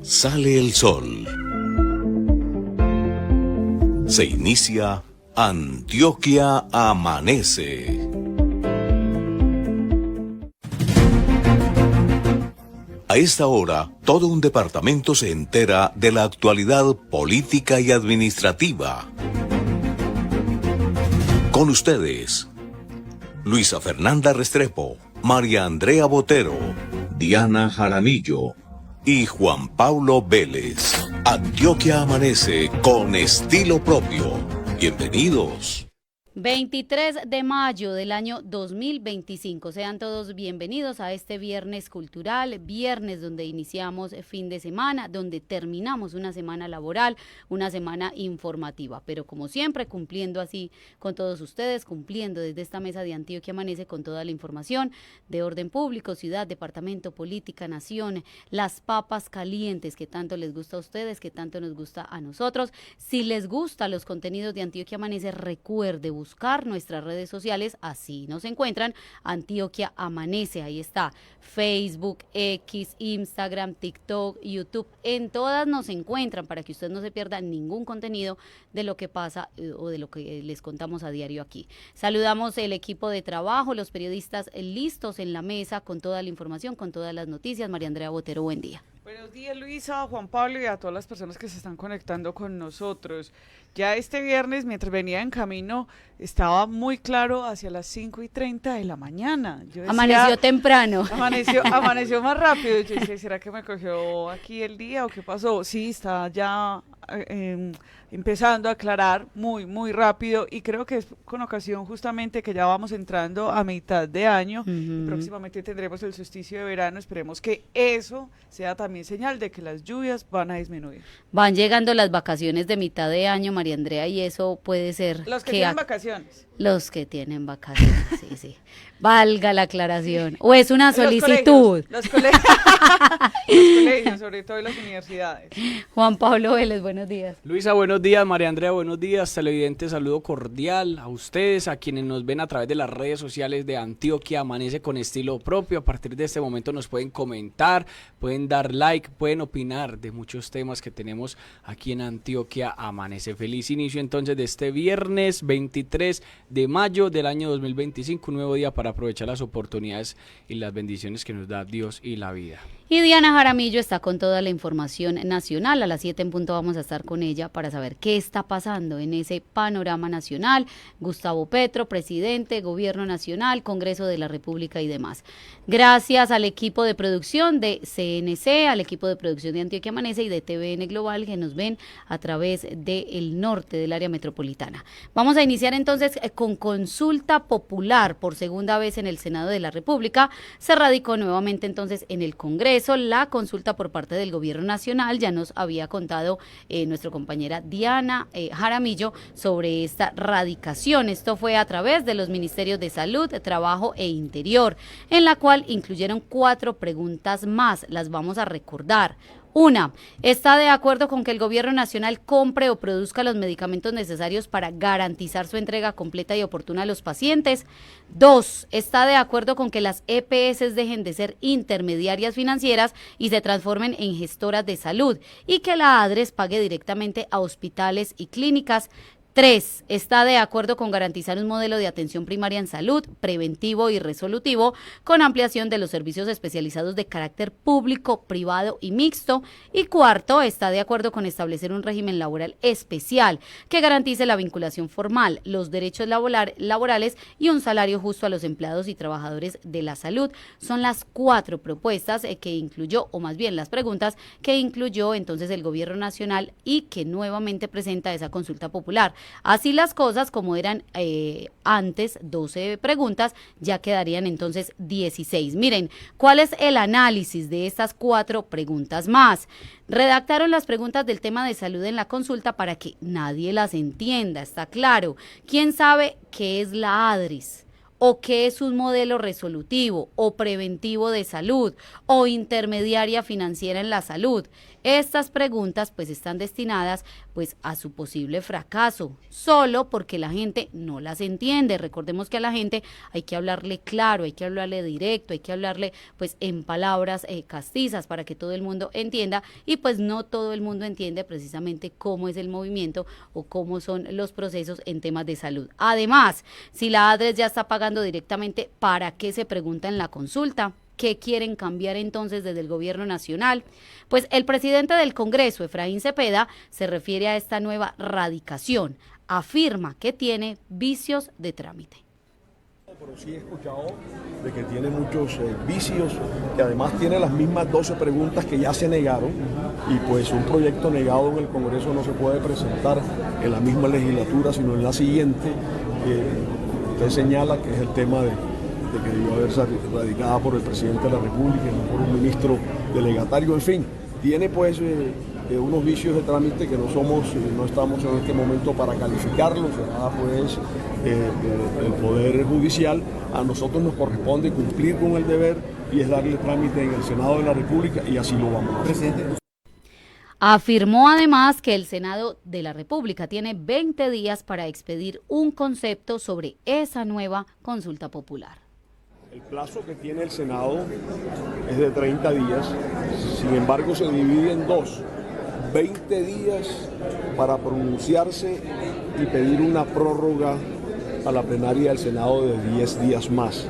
Sale el sol. Se inicia Antioquia Amanece. A esta hora, todo un departamento se entera de la actualidad política y administrativa. Con ustedes, Luisa Fernanda Restrepo, María Andrea Botero, Diana Jaramillo y Juan Pablo Vélez. Antioquia Amanece con estilo propio. Bienvenidos. 23 de mayo del año 2025. Sean todos bienvenidos a este viernes cultural, viernes donde iniciamos fin de semana, donde terminamos una semana laboral, una semana informativa, pero como siempre cumpliendo así con todos ustedes, cumpliendo desde esta mesa de Antioquia Amanece con toda la información de orden público, ciudad, departamento, política, nación, las papas calientes que tanto les gusta a ustedes, que tanto nos gusta a nosotros. Si les gustan los contenidos de Antioquia Amanece, recuerde buscar nuestras redes sociales, así nos encuentran, Antioquia Amanece, ahí está, Facebook, X, Instagram, TikTok, YouTube, en todas nos encuentran para que usted no se pierda ningún contenido de lo que pasa o de lo que les contamos a diario aquí. Saludamos el equipo de trabajo, los periodistas listos en la mesa con toda la información, con todas las noticias. María Andrea Botero, buen día. Buenos días, Luisa, Juan Pablo y a todas las personas que se están conectando con nosotros. Ya este viernes, mientras venía en camino, estaba muy claro hacia las 5:30 de la mañana. Yo decía, amaneció temprano. Amaneció más rápido. Yo decía, ¿será que me cogió aquí el día o qué pasó? Sí, está ya empezando a aclarar muy rápido, y creo que es con ocasión justamente que ya vamos entrando a mitad de año. Y próximamente tendremos el solsticio de verano. Esperemos que eso sea también señal de que las lluvias van a disminuir. Van llegando las vacaciones de mitad de año, María Andrea, y eso puede ser los que tienen vacaciones. Los que tienen vacaciones, sí. Valga la aclaración. ¿O es una solicitud? Los colegios, sobre todo, y las universidades. Juan Pablo Vélez, buenos días. Luisa, buenos días. María Andrea, buenos días. Televidentes, saludo cordial a ustedes, a quienes nos ven a través de las redes sociales de Antioquia Amanece con estilo propio. A partir de este momento nos pueden comentar, pueden dar like, pueden opinar de muchos temas que tenemos aquí en Antioquia Amanece. Feliz inicio entonces de este viernes 23 de mayo del año 2025, un nuevo día para aprovechar las oportunidades y las bendiciones que nos da Dios y la vida. Y Diana Jaramillo está con toda la información nacional. A las 7 en punto vamos a estar con ella para saber qué está pasando en ese panorama nacional. Gustavo Petro, presidente, gobierno nacional, Congreso de la República y demás. Gracias al equipo de producción de CNC, al equipo de producción de Antioquia Amanece y de TVN Global, que nos ven a través del norte del área metropolitana. Vamos a iniciar entonces con consulta popular por segunda vez en el Senado de la República. Se radicó nuevamente entonces en el Congreso la consulta por parte del gobierno nacional. Ya nos había contado nuestra compañera Diana Jaramillo sobre esta radicación. Esto fue a través de los ministerios de Salud, Trabajo e Interior, en la cual incluyeron 4 preguntas más. Las vamos a recordar. 1. ¿Está de acuerdo con que el gobierno nacional compre o produzca los medicamentos necesarios para garantizar su entrega completa y oportuna a los pacientes? 2. ¿Está de acuerdo con que las EPS dejen de ser intermediarias financieras y se transformen en gestoras de salud y que la ADRES pague directamente a hospitales y clínicas? 3. ¿Está de acuerdo con garantizar un modelo de atención primaria en salud, preventivo y resolutivo, con ampliación de los servicios especializados de carácter público, privado y mixto? Y 4. ¿Está de acuerdo con establecer un régimen laboral especial que garantice la vinculación formal, los derechos laborales y un salario justo a los empleados y trabajadores de la salud? Son las 4 propuestas que incluyó, o más bien las preguntas que incluyó entonces el gobierno nacional y que nuevamente presenta esa consulta popular. Así las cosas, como eran antes 12 preguntas, ya quedarían entonces 16. Miren, ¿cuál es el análisis de estas 4 preguntas más? Redactaron las preguntas del tema de salud en la consulta para que nadie las entienda, está claro. ¿Quién sabe qué es la ADRES? ¿O qué es un modelo resolutivo o preventivo de salud o intermediaria financiera en la salud? Estas preguntas pues están destinadas pues a su posible fracaso, solo porque la gente no las entiende. Recordemos que a la gente hay que hablarle claro, hay que hablarle directo, hay que hablarle pues en palabras castizas para que todo el mundo entienda, y pues no todo el mundo entiende precisamente cómo es el movimiento o cómo son los procesos en temas de salud. Además, si la ADRES ya está pagando directamente, ¿para qué se pregunta en la consulta? ¿Qué quieren cambiar entonces desde el gobierno nacional? Pues el presidente del Congreso, Efraín Cepeda, se refiere a esta nueva radicación. Afirma que tiene vicios de trámite. Pero sí he escuchado de que tiene muchos vicios, que además tiene las mismas 12 preguntas que ya se negaron, y pues un proyecto negado en el Congreso no se puede presentar en la misma legislatura, sino en la siguiente. Usted señala que es el tema de que debió haber radicada por el presidente de la República, no por un ministro delegatario, en fin, tiene pues unos vicios de trámite que no estamos en este momento para calificarlos, será pues el Poder Judicial. A nosotros nos corresponde cumplir con el deber y es darle trámite en el Senado de la República, y así lo vamos a hacer. Presidente. Afirmó además que el Senado de la República tiene 20 días para expedir un concepto sobre esa nueva consulta popular. El plazo que tiene el Senado es de 30 días, sin embargo se divide en dos: 20 días para pronunciarse y pedir una prórroga a la plenaria del Senado de 10 días más.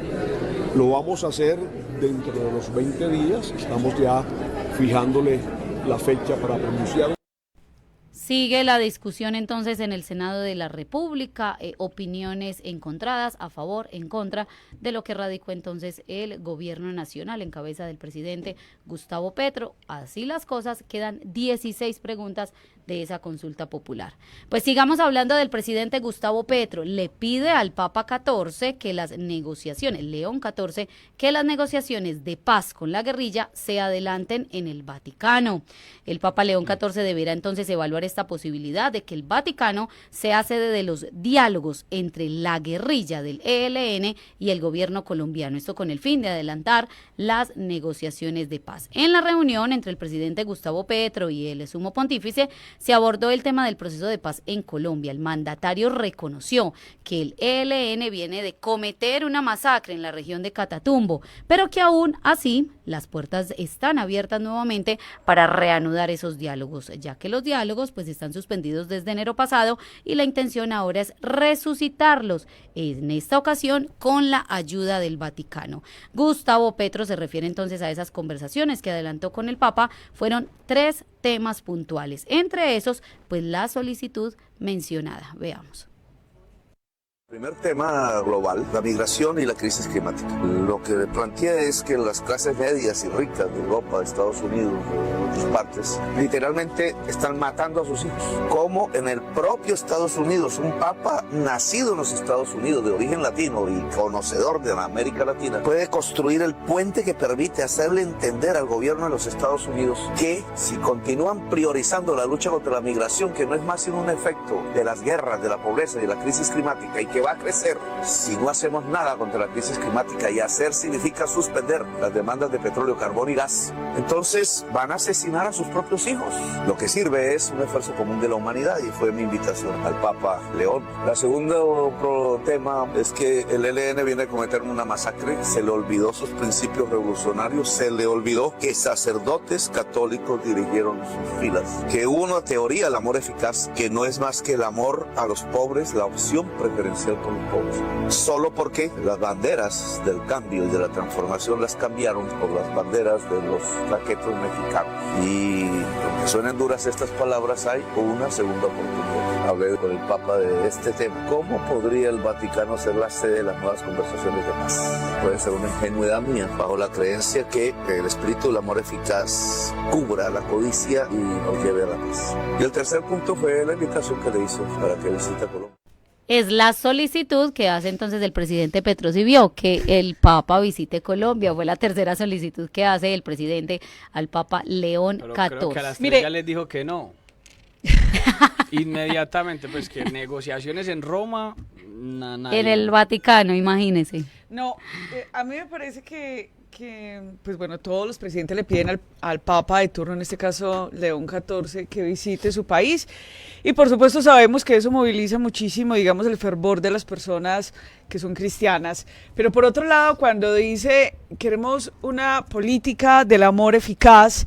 Lo vamos a hacer dentro de los 20 días, estamos ya fijándole la fecha para pronunciar. Sigue la discusión entonces en el Senado de la República, opiniones encontradas, a favor, en contra de lo que radicó entonces el gobierno nacional en cabeza del presidente Gustavo Petro. Así las cosas, quedan 16 preguntas de esa consulta popular. Pues sigamos hablando del presidente Gustavo Petro. Le pide al Papa 14 que las negociaciones, León 14, que las negociaciones de paz con la guerrilla se adelanten en el Vaticano. El Papa León 14 deberá entonces evaluar esta posibilidad de que el Vaticano sea sede de los diálogos entre la guerrilla del ELN y el gobierno colombiano, esto con el fin de adelantar las negociaciones de paz. En la reunión entre el presidente Gustavo Petro y el sumo pontífice se abordó el tema del proceso de paz en Colombia. El mandatario reconoció que el ELN viene de cometer una masacre en la región de Catatumbo, pero que aún así las puertas están abiertas nuevamente para reanudar esos diálogos, ya que los diálogos pues están suspendidos desde enero pasado y la intención ahora es resucitarlos, en esta ocasión con la ayuda del Vaticano. Gustavo Petro se refiere entonces a esas conversaciones que adelantó con el Papa. Fueron 3 temas puntuales, entre esos pues la solicitud mencionada. Veamos. Primer tema global, la migración y la crisis climática. Lo que plantea es que las clases medias y ricas de Europa, de Estados Unidos, de otras partes, literalmente están matando a sus hijos. Como en el propio Estados Unidos, un papa nacido en los Estados Unidos, de origen latino y conocedor de la América Latina, puede construir el puente que permite hacerle entender al gobierno de los Estados Unidos que si continúan priorizando la lucha contra la migración, que no es más sino un efecto de las guerras, de la pobreza y de la crisis climática, y que va a crecer si no hacemos nada contra la crisis climática, y hacer significa suspender las demandas de petróleo, carbón y gas, entonces van a asesinar a sus propios hijos. Lo que sirve es un esfuerzo común de la humanidad, y fue mi invitación al Papa León. La segundo tema es que el ELN viene a cometer una masacre. Se le olvidó sus principios revolucionarios, se le olvidó que sacerdotes católicos dirigieron sus filas, que hubo una teoría del amor eficaz que no es más que el amor a los pobres, la opción preferencial con los pobres, solo porque las banderas del cambio y de la transformación las cambiaron por las banderas de los traquetos mexicanos. Y aunque suenen duras estas palabras, hay una segunda oportunidad. Hablé con el Papa de este tema. ¿Cómo podría el Vaticano ser la sede de las nuevas conversaciones de paz? Puede ser una ingenuidad mía, bajo la creencia que el espíritu del amor eficaz cubra la codicia y nos lleve a la paz. Y el tercer punto fue la invitación que le hizo para que visite Colombia. Es la solicitud que hace entonces el presidente Petro. Si vio que el Papa visite Colombia, fue la tercera solicitud que hace el presidente al Papa León Pero XIV. creo que a las 3 Mire, ya les dijo que no. Inmediatamente, pues que negociaciones en Roma, En el Vaticano, imagínese. No, a mí me parece que que, pues bueno, todos los presidentes le piden al Papa de turno, en este caso León XIV, que visite su país. Y por supuesto sabemos que eso moviliza muchísimo, digamos, el fervor de las personas que son cristianas. Pero por otro lado, cuando dice queremos una política del amor eficaz,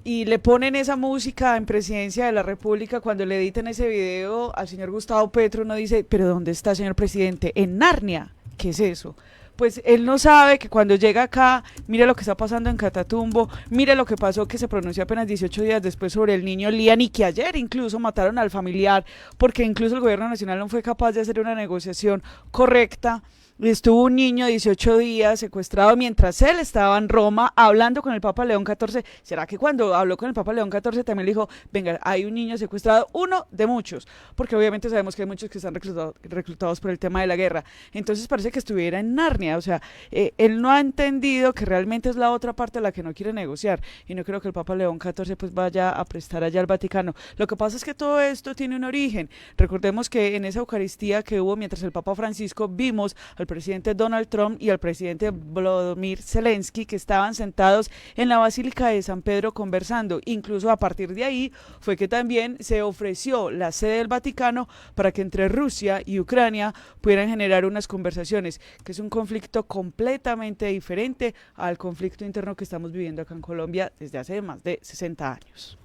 y le ponen esa música en Presidencia de la República, cuando le editan ese video al señor Gustavo Petro, uno dice, pero ¿dónde está, señor presidente? ¿En Narnia? ¿Qué es eso? Pues él no sabe que cuando llega acá, mire lo que está pasando en Catatumbo, mire lo que pasó, que se pronunció apenas 18 días después sobre el niño Lian, y que ayer incluso mataron al familiar, porque incluso el gobierno nacional no fue capaz de hacer una negociación correcta. Estuvo un niño 18 días secuestrado mientras él estaba en Roma hablando con el Papa León XIV. ¿Será que cuando habló con el Papa León XIV también le dijo, venga, hay un niño secuestrado, uno de muchos? Porque obviamente sabemos que hay muchos que están reclutados por el tema de la guerra. Entonces parece que estuviera en Narnia. O sea, él no ha entendido que realmente es la otra parte la que no quiere negociar. Y no creo que el Papa León XIV pues vaya a prestar allá al Vaticano. Lo que pasa es que todo esto tiene un origen. Recordemos que en esa Eucaristía que hubo mientras el Papa Francisco, vimos al presidente Donald Trump y al presidente Volodymyr Zelensky, que estaban sentados en la Basílica de San Pedro conversando. Incluso a partir de ahí fue que también se ofreció la sede del Vaticano para que entre Rusia y Ucrania pudieran generar unas conversaciones, que es un conflicto completamente diferente al conflicto interno que estamos viviendo acá en Colombia desde hace más de 60 años.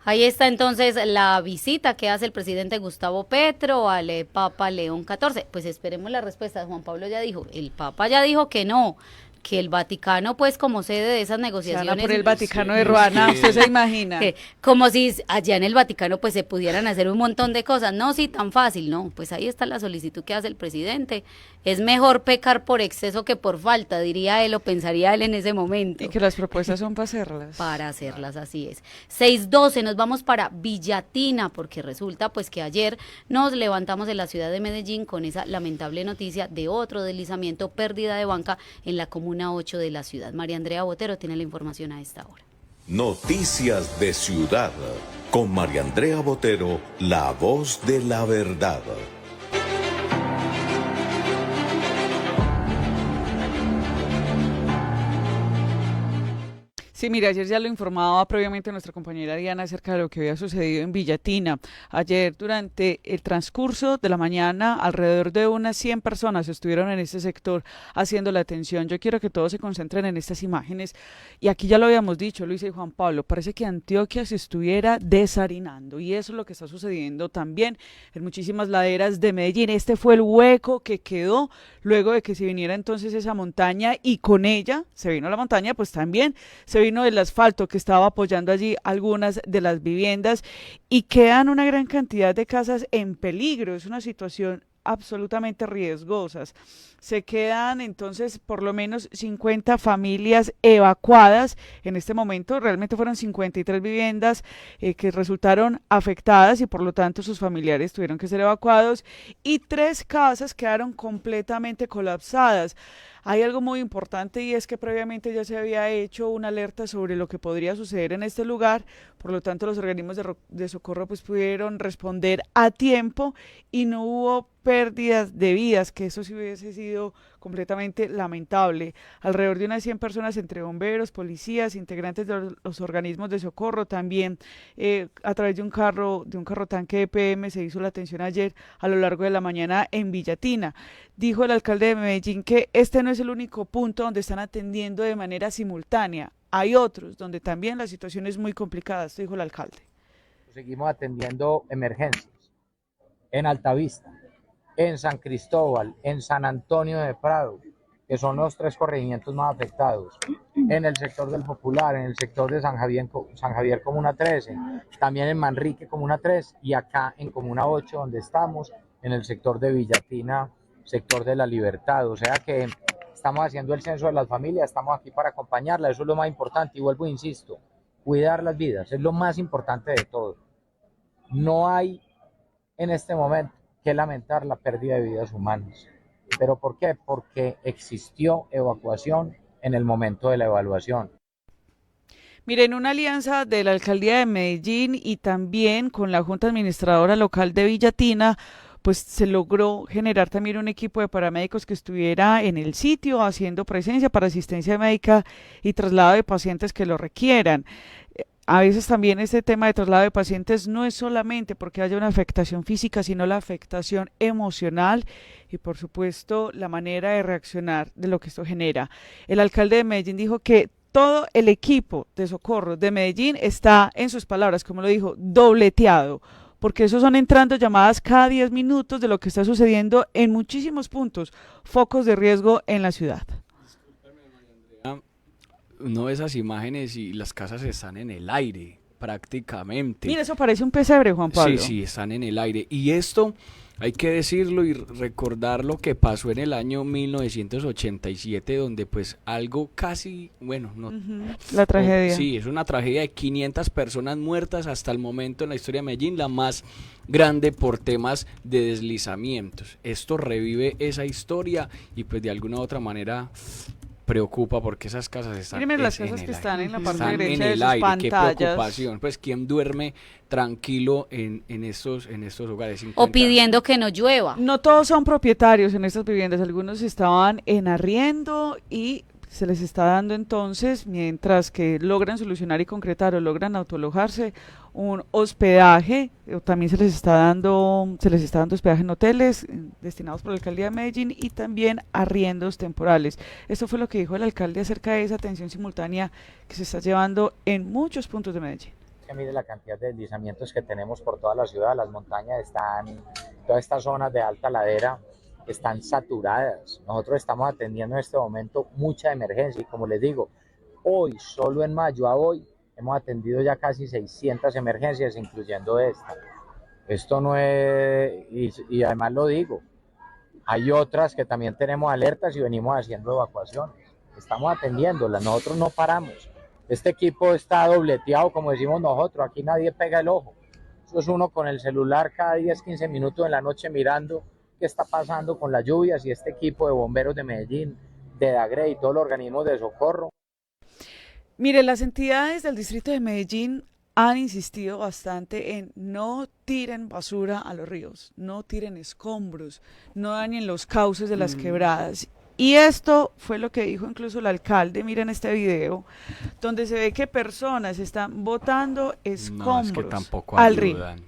Ahí está entonces la visita que hace el presidente Gustavo Petro al Papa León XIV. Pues esperemos la respuesta. Juan Pablo ya dijo, el Papa ya dijo que no, que el Vaticano, pues como sede de esas negociaciones, por el Vaticano de Ruana, usted se imagina. Como si allá en el Vaticano pues se pudieran hacer un montón de cosas. No, sí, tan fácil, no. Pues ahí está la solicitud que hace el presidente. Es mejor pecar por exceso que por falta, diría él, o pensaría él en ese momento. Y que las propuestas son para hacerlas. Para hacerlas, así es. 6:12, nos vamos para Villatina, porque resulta pues que ayer nos levantamos en la ciudad de Medellín con esa lamentable noticia de otro deslizamiento, pérdida de banca en la comuna 8 de la ciudad. María Andrea Botero tiene la información a esta hora. Noticias de Ciudad con María Andrea Botero, la voz de la verdad. Sí, mira, ayer ya lo informaba previamente nuestra compañera Diana acerca de lo que había sucedido en Villatina. Ayer, durante el transcurso de la mañana, alrededor de unas 100 personas estuvieron en este sector haciendo la atención. Yo quiero que todos se concentren en estas imágenes. Y aquí ya lo habíamos dicho, Luisa y Juan Pablo, parece que Antioquia se estuviera desharinando. Y eso es lo que está sucediendo también en muchísimas laderas de Medellín. Este fue el hueco que quedó luego de que se viniera entonces esa montaña, y con ella se vino la montaña, pues también se vino el asfalto que estaba apoyando allí algunas de las viviendas, y quedan una gran cantidad de casas en peligro. Es una situación absolutamente riesgosas. Se quedan entonces por lo menos 50 familias evacuadas. En este momento realmente fueron 53 viviendas que resultaron afectadas, y por lo tanto sus familiares tuvieron que ser evacuados, y 3 casas quedaron completamente colapsadas. Hay algo muy importante, y es que previamente ya se había hecho una alerta sobre lo que podría suceder en este lugar. Por lo tanto, los organismos de socorro pues pudieron responder a tiempo y no hubo pérdidas de vidas, que eso sí hubiese sido completamente lamentable. Alrededor de unas 100 personas entre bomberos, policías, integrantes de los organismos de socorro, también a través de un carro tanque de PM se hizo la atención ayer a lo largo de la mañana en Villatina. Dijo el alcalde de Medellín que este no es el único punto donde están atendiendo de manera simultánea. Hay otros donde también la situación es muy complicada, esto dijo el alcalde. Seguimos atendiendo emergencias en Altavista, en San Cristóbal, en San Antonio de Prado, que son los 3 corregimientos más afectados, en el sector del Popular, en el sector de San Javier Comuna 13, también en Manrique Comuna 3, y acá en Comuna 8, donde estamos, en el sector de Villatina, sector de La Libertad. O sea que estamos haciendo el censo de las familias, estamos aquí para acompañarlas, eso es lo más importante, y vuelvo e insisto, cuidar las vidas es lo más importante de todo. No hay en este momento que lamentar la pérdida de vidas humanas. ¿Pero por qué? Porque existió evacuación en el momento de la evaluación. Miren, una alianza de la Alcaldía de Medellín y también con la Junta Administradora Local de Villatina pues se logró generar también un equipo de paramédicos que estuviera en el sitio haciendo presencia para asistencia médica y traslado de pacientes que lo requieran. A veces también este tema de traslado de pacientes no es solamente porque haya una afectación física, sino la afectación emocional y por supuesto la manera de reaccionar de lo que esto genera. El alcalde de Medellín dijo que todo el equipo de socorro de Medellín está, en sus palabras, como lo dijo, dobleteado, porque eso son entrando llamadas cada 10 minutos de lo que está sucediendo en muchísimos puntos, focos de riesgo en la ciudad. Uno ve esas imágenes y las casas están en el aire, prácticamente. Mira, eso parece un pesebre, Juan Pablo. Sí, sí, están en el aire. Y esto hay que decirlo y recordar lo que pasó en el año 1987, donde pues algo casi, bueno, no... La tragedia. Sí, es una tragedia de 500 personas muertas hasta el momento en la historia de Medellín, la más grande por temas de deslizamientos. Esto revive esa historia y pues de alguna u otra manera preocupa porque esas casas están Mírenme las en casas el que aire. están en la parte Están derecha en de el sus aire, qué pantallas. preocupación. Pues quién duerme tranquilo en estos hogares. O pidiendo que no llueva. No todos son propietarios en estas viviendas, algunos estaban en arriendo y se les está dando entonces, mientras que logran solucionar y concretar o logran autoalojarse, un hospedaje, también se les está dando hospedaje en hoteles destinados por la alcaldía de Medellín y también arriendos temporales. Esto fue lo que dijo el alcalde acerca de esa atención simultánea que se está llevando en muchos puntos de Medellín. Que mire la cantidad de deslizamientos que tenemos por toda la ciudad, las montañas están, todas estas zonas de alta ladera están saturadas. Nosotros estamos atendiendo en este momento mucha emergencia y como les digo, hoy, solo en mayo a hoy, hemos atendido ya casi 600 emergencias, incluyendo esta. Esto no es, y además lo digo, hay otras que también tenemos alertas y venimos haciendo evacuaciones. Estamos atendiéndolas, nosotros no paramos. Este equipo está dobleteado, como decimos nosotros, aquí nadie pega el ojo. Eso es uno con el celular cada 10, 15 minutos en la noche mirando qué está pasando con las lluvias y este equipo de bomberos de Medellín, de DAGRE y todos los organismos de socorro. Mire, las entidades del distrito de Medellín han insistido bastante en no tiren basura a los ríos, no tiren escombros, no dañen los cauces de las quebradas. Y esto fue lo que dijo incluso el alcalde, miren este video, donde se ve que personas están botando escombros es que tampoco al río. ayudan.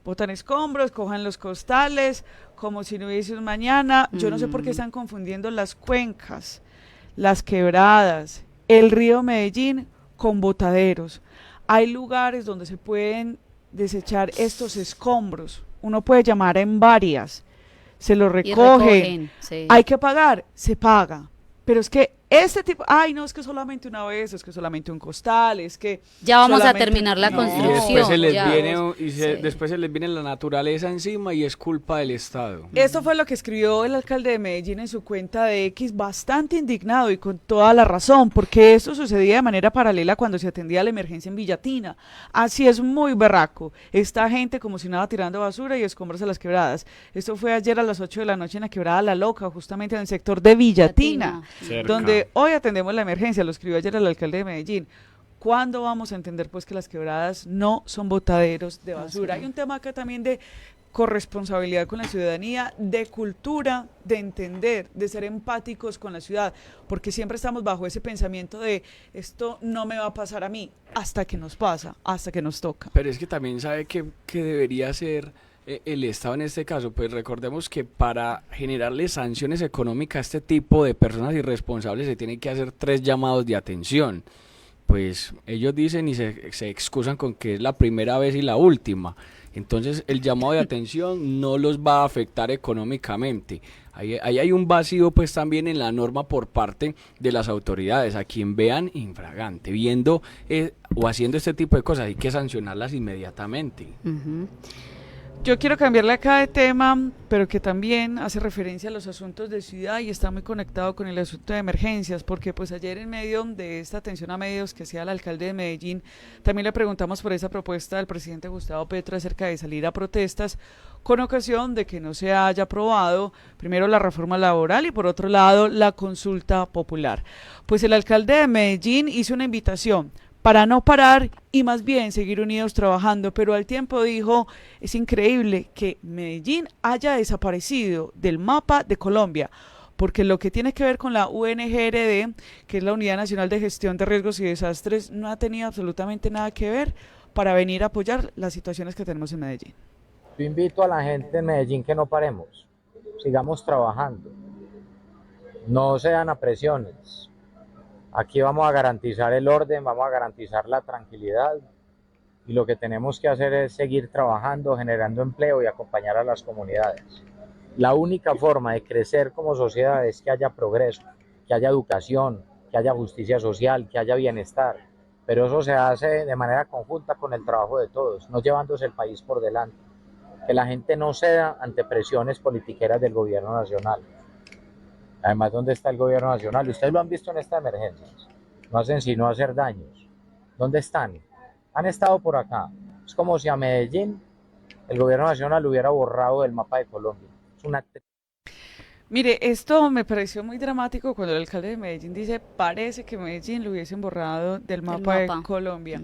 Botan escombros, cojan los costales, como si no hubiese un mañana. Yo no sé por qué están confundiendo las cuencas, las quebradas, el río Medellín con botaderos. Hay lugares donde se pueden desechar estos escombros. Uno puede llamar en varias, se lo recogen. Sí. Hay que pagar, se paga. Pero es que este tipo, ay no, es que solamente una vez, es que solamente un costal, es que Ya vamos a solamente- terminar la No. construcción. Y después se les ya. viene Sí. después se les viene la naturaleza encima y es culpa del Estado. Esto fue lo que escribió el alcalde de Medellín en su cuenta de X, bastante indignado y con toda la razón, porque esto sucedía de manera paralela cuando se atendía la emergencia en Villatina. Así es muy berraco. Esta gente como si nada tirando basura y escombros a las quebradas. Esto fue ayer a las 8 de la noche en la quebrada La Loca, justamente en el sector de Villatina, Cerca. donde hoy atendemos la emergencia, lo escribió ayer el alcalde de Medellín. ¿Cuándo vamos a entender pues que las quebradas no son botaderos de basura? Hay un tema acá también de corresponsabilidad con la ciudadanía, de cultura, de entender, de ser empáticos con la ciudad, porque siempre estamos bajo ese pensamiento de esto no me va a pasar a mí, hasta que nos pasa, hasta que nos toca. Pero es que también sabe que debería ser el Estado en este caso. Pues recordemos que para generarle sanciones económicas a este tipo de personas irresponsables se tienen que hacer 3 llamados de atención. Pues ellos dicen y se excusan con que es la primera vez y la última. Entonces el llamado de atención no los va a afectar económicamente. Ahí hay un vacío pues también en la norma por parte de las autoridades. A quien vean infragante, viendo o haciendo este tipo de cosas, hay que sancionarlas inmediatamente. Ujú. Yo quiero cambiarle acá de tema, pero que también hace referencia a los asuntos de ciudad y está muy conectado con el asunto de emergencias, porque pues ayer en medio de esta atención a medios que hacía el alcalde de Medellín, también le preguntamos por esa propuesta del presidente Gustavo Petro acerca de salir a protestas con ocasión de que no se haya aprobado primero la reforma laboral y por otro lado la consulta popular. Pues el alcalde de Medellín hizo una invitación para no parar y más bien seguir unidos trabajando, pero al tiempo dijo, es increíble que Medellín haya desaparecido del mapa de Colombia, porque lo que tiene que ver con la UNGRD, que es la Unidad Nacional de Gestión de Riesgos y Desastres, no ha tenido absolutamente nada que ver para venir a apoyar las situaciones que tenemos en Medellín. Yo invito a la gente en Medellín que no paremos, sigamos trabajando, no sean a presiones. Aquí vamos a garantizar el orden, vamos a garantizar la tranquilidad y lo que tenemos que hacer es seguir trabajando, generando empleo y acompañar a las comunidades. La única forma de crecer como sociedad es que haya progreso, que haya educación, que haya justicia social, que haya bienestar, pero eso se hace de manera conjunta con el trabajo de todos, no llevándose el país por delante, que la gente no ceda ante presiones politiqueras del gobierno nacional. Además, ¿dónde está el gobierno nacional? Ustedes lo han visto en estas emergencias. No hacen sino hacer daños. ¿Dónde están? Han estado por acá. Es como si a Medellín el gobierno nacional lo hubiera borrado del mapa de Colombia. Es una... Mire, esto me pareció muy dramático cuando el alcalde de Medellín dice, parece que Medellín lo hubiesen borrado del mapa de Colombia.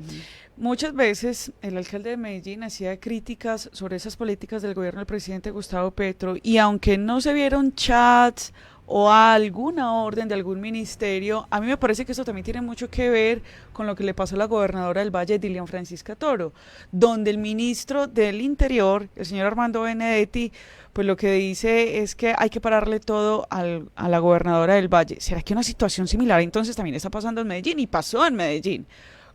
Muchas veces el alcalde de Medellín hacía críticas sobre esas políticas del gobierno del presidente Gustavo Petro, y aunque no se vieron chats o alguna orden de algún ministerio, a mí me parece que eso también tiene mucho que ver con lo que le pasó a la gobernadora del Valle, Dilian Francisca Toro, donde el ministro del Interior, el señor Armando Benedetti, pues lo que dice es que hay que pararle todo a la gobernadora del Valle. ¿Será que una situación similar entonces también está pasando en Medellín? Y pasó en Medellín,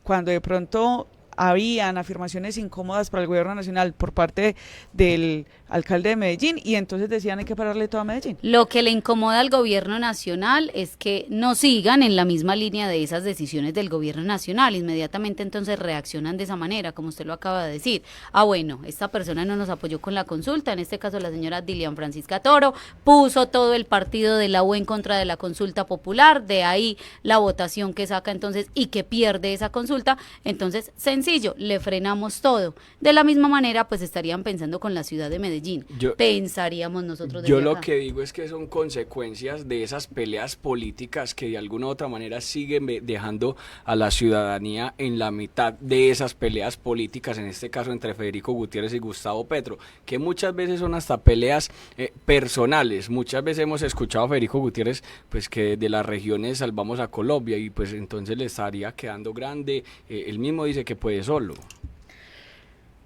cuando de pronto habían afirmaciones incómodas para el gobierno nacional por parte del alcalde de Medellín, y entonces decían hay que pararle todo a Medellín. Lo que le incomoda al gobierno nacional es que no sigan en la misma línea de esas decisiones del gobierno nacional. Inmediatamente entonces reaccionan de esa manera, como usted lo acaba de decir. Bueno, esta persona no nos apoyó con la consulta, en este caso la señora Dilian Francisca Toro, puso todo el partido de la U en contra de la consulta popular, de ahí la votación que saca entonces y que pierde esa consulta. Entonces, sencillo, le frenamos todo. De la misma manera, pues estarían pensando con la ciudad de Medellín. Pensaríamos nosotros desde Yo lo acá. que digo es que son consecuencias de esas peleas políticas que de alguna u otra manera siguen dejando a la ciudadanía en la mitad de esas peleas políticas, en este caso entre Federico Gutiérrez y Gustavo Petro, que muchas veces son hasta peleas personales. Muchas veces hemos escuchado a Federico Gutiérrez pues que de las regiones salvamos a Colombia, y pues entonces le estaría quedando grande. Él mismo dice que puede solo.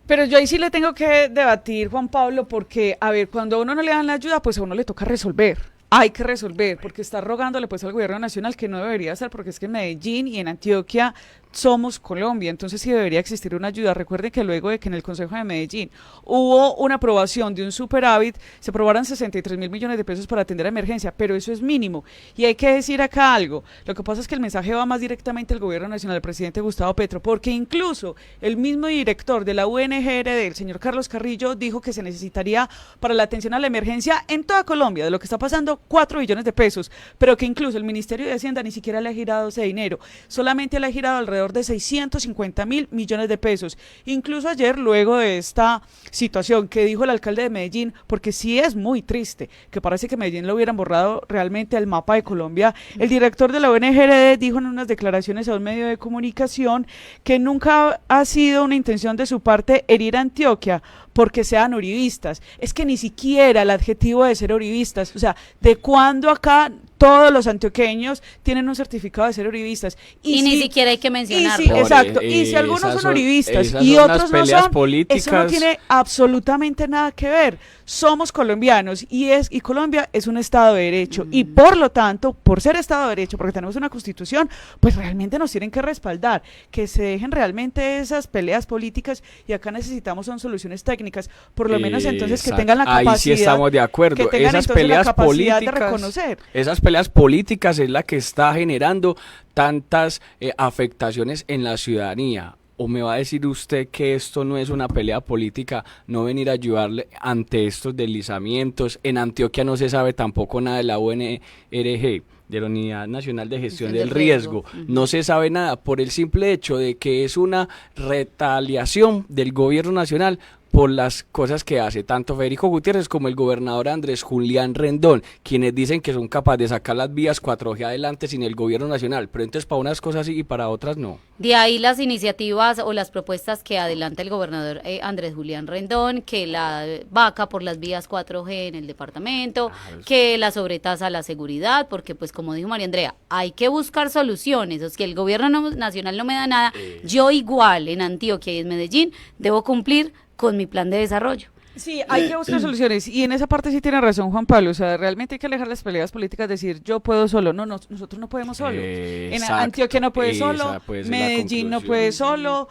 Pero yo ahí sí le tengo que debatir, Juan Pablo, porque, a ver, cuando a uno no le dan la ayuda, pues a uno le toca resolver. Hay que resolver, porque está rogándole pues al gobierno nacional, que no debería ser, porque es que en Medellín y en Antioquia somos Colombia, entonces sí debería existir una ayuda. Recuerden que luego de que en el Consejo de Medellín hubo una aprobación de un superávit, se aprobaron 63.000 millones de pesos para atender a emergencia, pero eso es mínimo. Y hay que decir acá algo, lo que pasa es que el mensaje va más directamente al gobierno nacional, al presidente Gustavo Petro, porque incluso el mismo director de la UNGRD, el señor Carlos Carrillo, dijo que se necesitaría para la atención a la emergencia en toda Colombia, de lo que está pasando, 4 billones de pesos, pero que incluso el Ministerio de Hacienda ni siquiera le ha girado ese dinero, solamente le ha girado alrededor de 650.000 millones de pesos. Incluso ayer, luego de esta situación que dijo el alcalde de Medellín, porque sí es muy triste, que parece que Medellín lo hubieran borrado realmente al mapa de Colombia, el director de la ONGRD dijo en unas declaraciones a un medio de comunicación que nunca ha sido una intención de su parte herir a Antioquia porque sean uribistas. Es que ni siquiera el adjetivo de ser uribistas, o sea, ¿de cuándo acá todos los antioqueños tienen un certificado de ser uribistas? Y ni siquiera hay que mencionarlo. Exacto, y si algunos son uribistas y otros no son, políticas. Eso no tiene absolutamente nada que ver. Somos colombianos y Colombia es un Estado de Derecho, y por lo tanto, por ser Estado de Derecho, porque tenemos una Constitución, pues realmente nos tienen que respaldar, que se dejen realmente esas peleas políticas, y acá necesitamos son soluciones técnicas, por lo menos entonces que tengan la capacidad. Ahí sí estamos de acuerdo. Que tengan esas entonces peleas la capacidad políticas, de reconocer. Esas peleas políticas es la que está generando tantas afectaciones en la ciudadanía. ¿O me va a decir usted que esto no es una pelea política, no venir a ayudarle ante estos deslizamientos? En Antioquia no se sabe tampoco nada de la UNRG, de la Unidad Nacional de Gestión del Riesgo. No se sabe nada por el simple hecho de que es una retaliación del gobierno nacional por las cosas que hace tanto Federico Gutiérrez como el gobernador Andrés Julián Rendón, quienes dicen que son capaces de sacar las vías 4G adelante sin el gobierno nacional, pero entonces para unas cosas sí y para otras no. De ahí las iniciativas o las propuestas que adelanta el gobernador Andrés Julián Rendón, que la vaca por las vías 4G en el departamento, que la sobretasa a la seguridad, porque pues como dijo María Andrea, hay que buscar soluciones, es que el gobierno nacional no me da nada, yo igual en Antioquia y en Medellín debo cumplir con mi plan de desarrollo. Sí, hay que buscar soluciones y en esa parte sí tiene razón Juan Pablo, o sea, realmente hay que alejar las peleas políticas, decir yo puedo solo, no, nosotros no podemos solo, en Antioquia no puede solo, Medellín no puede solo,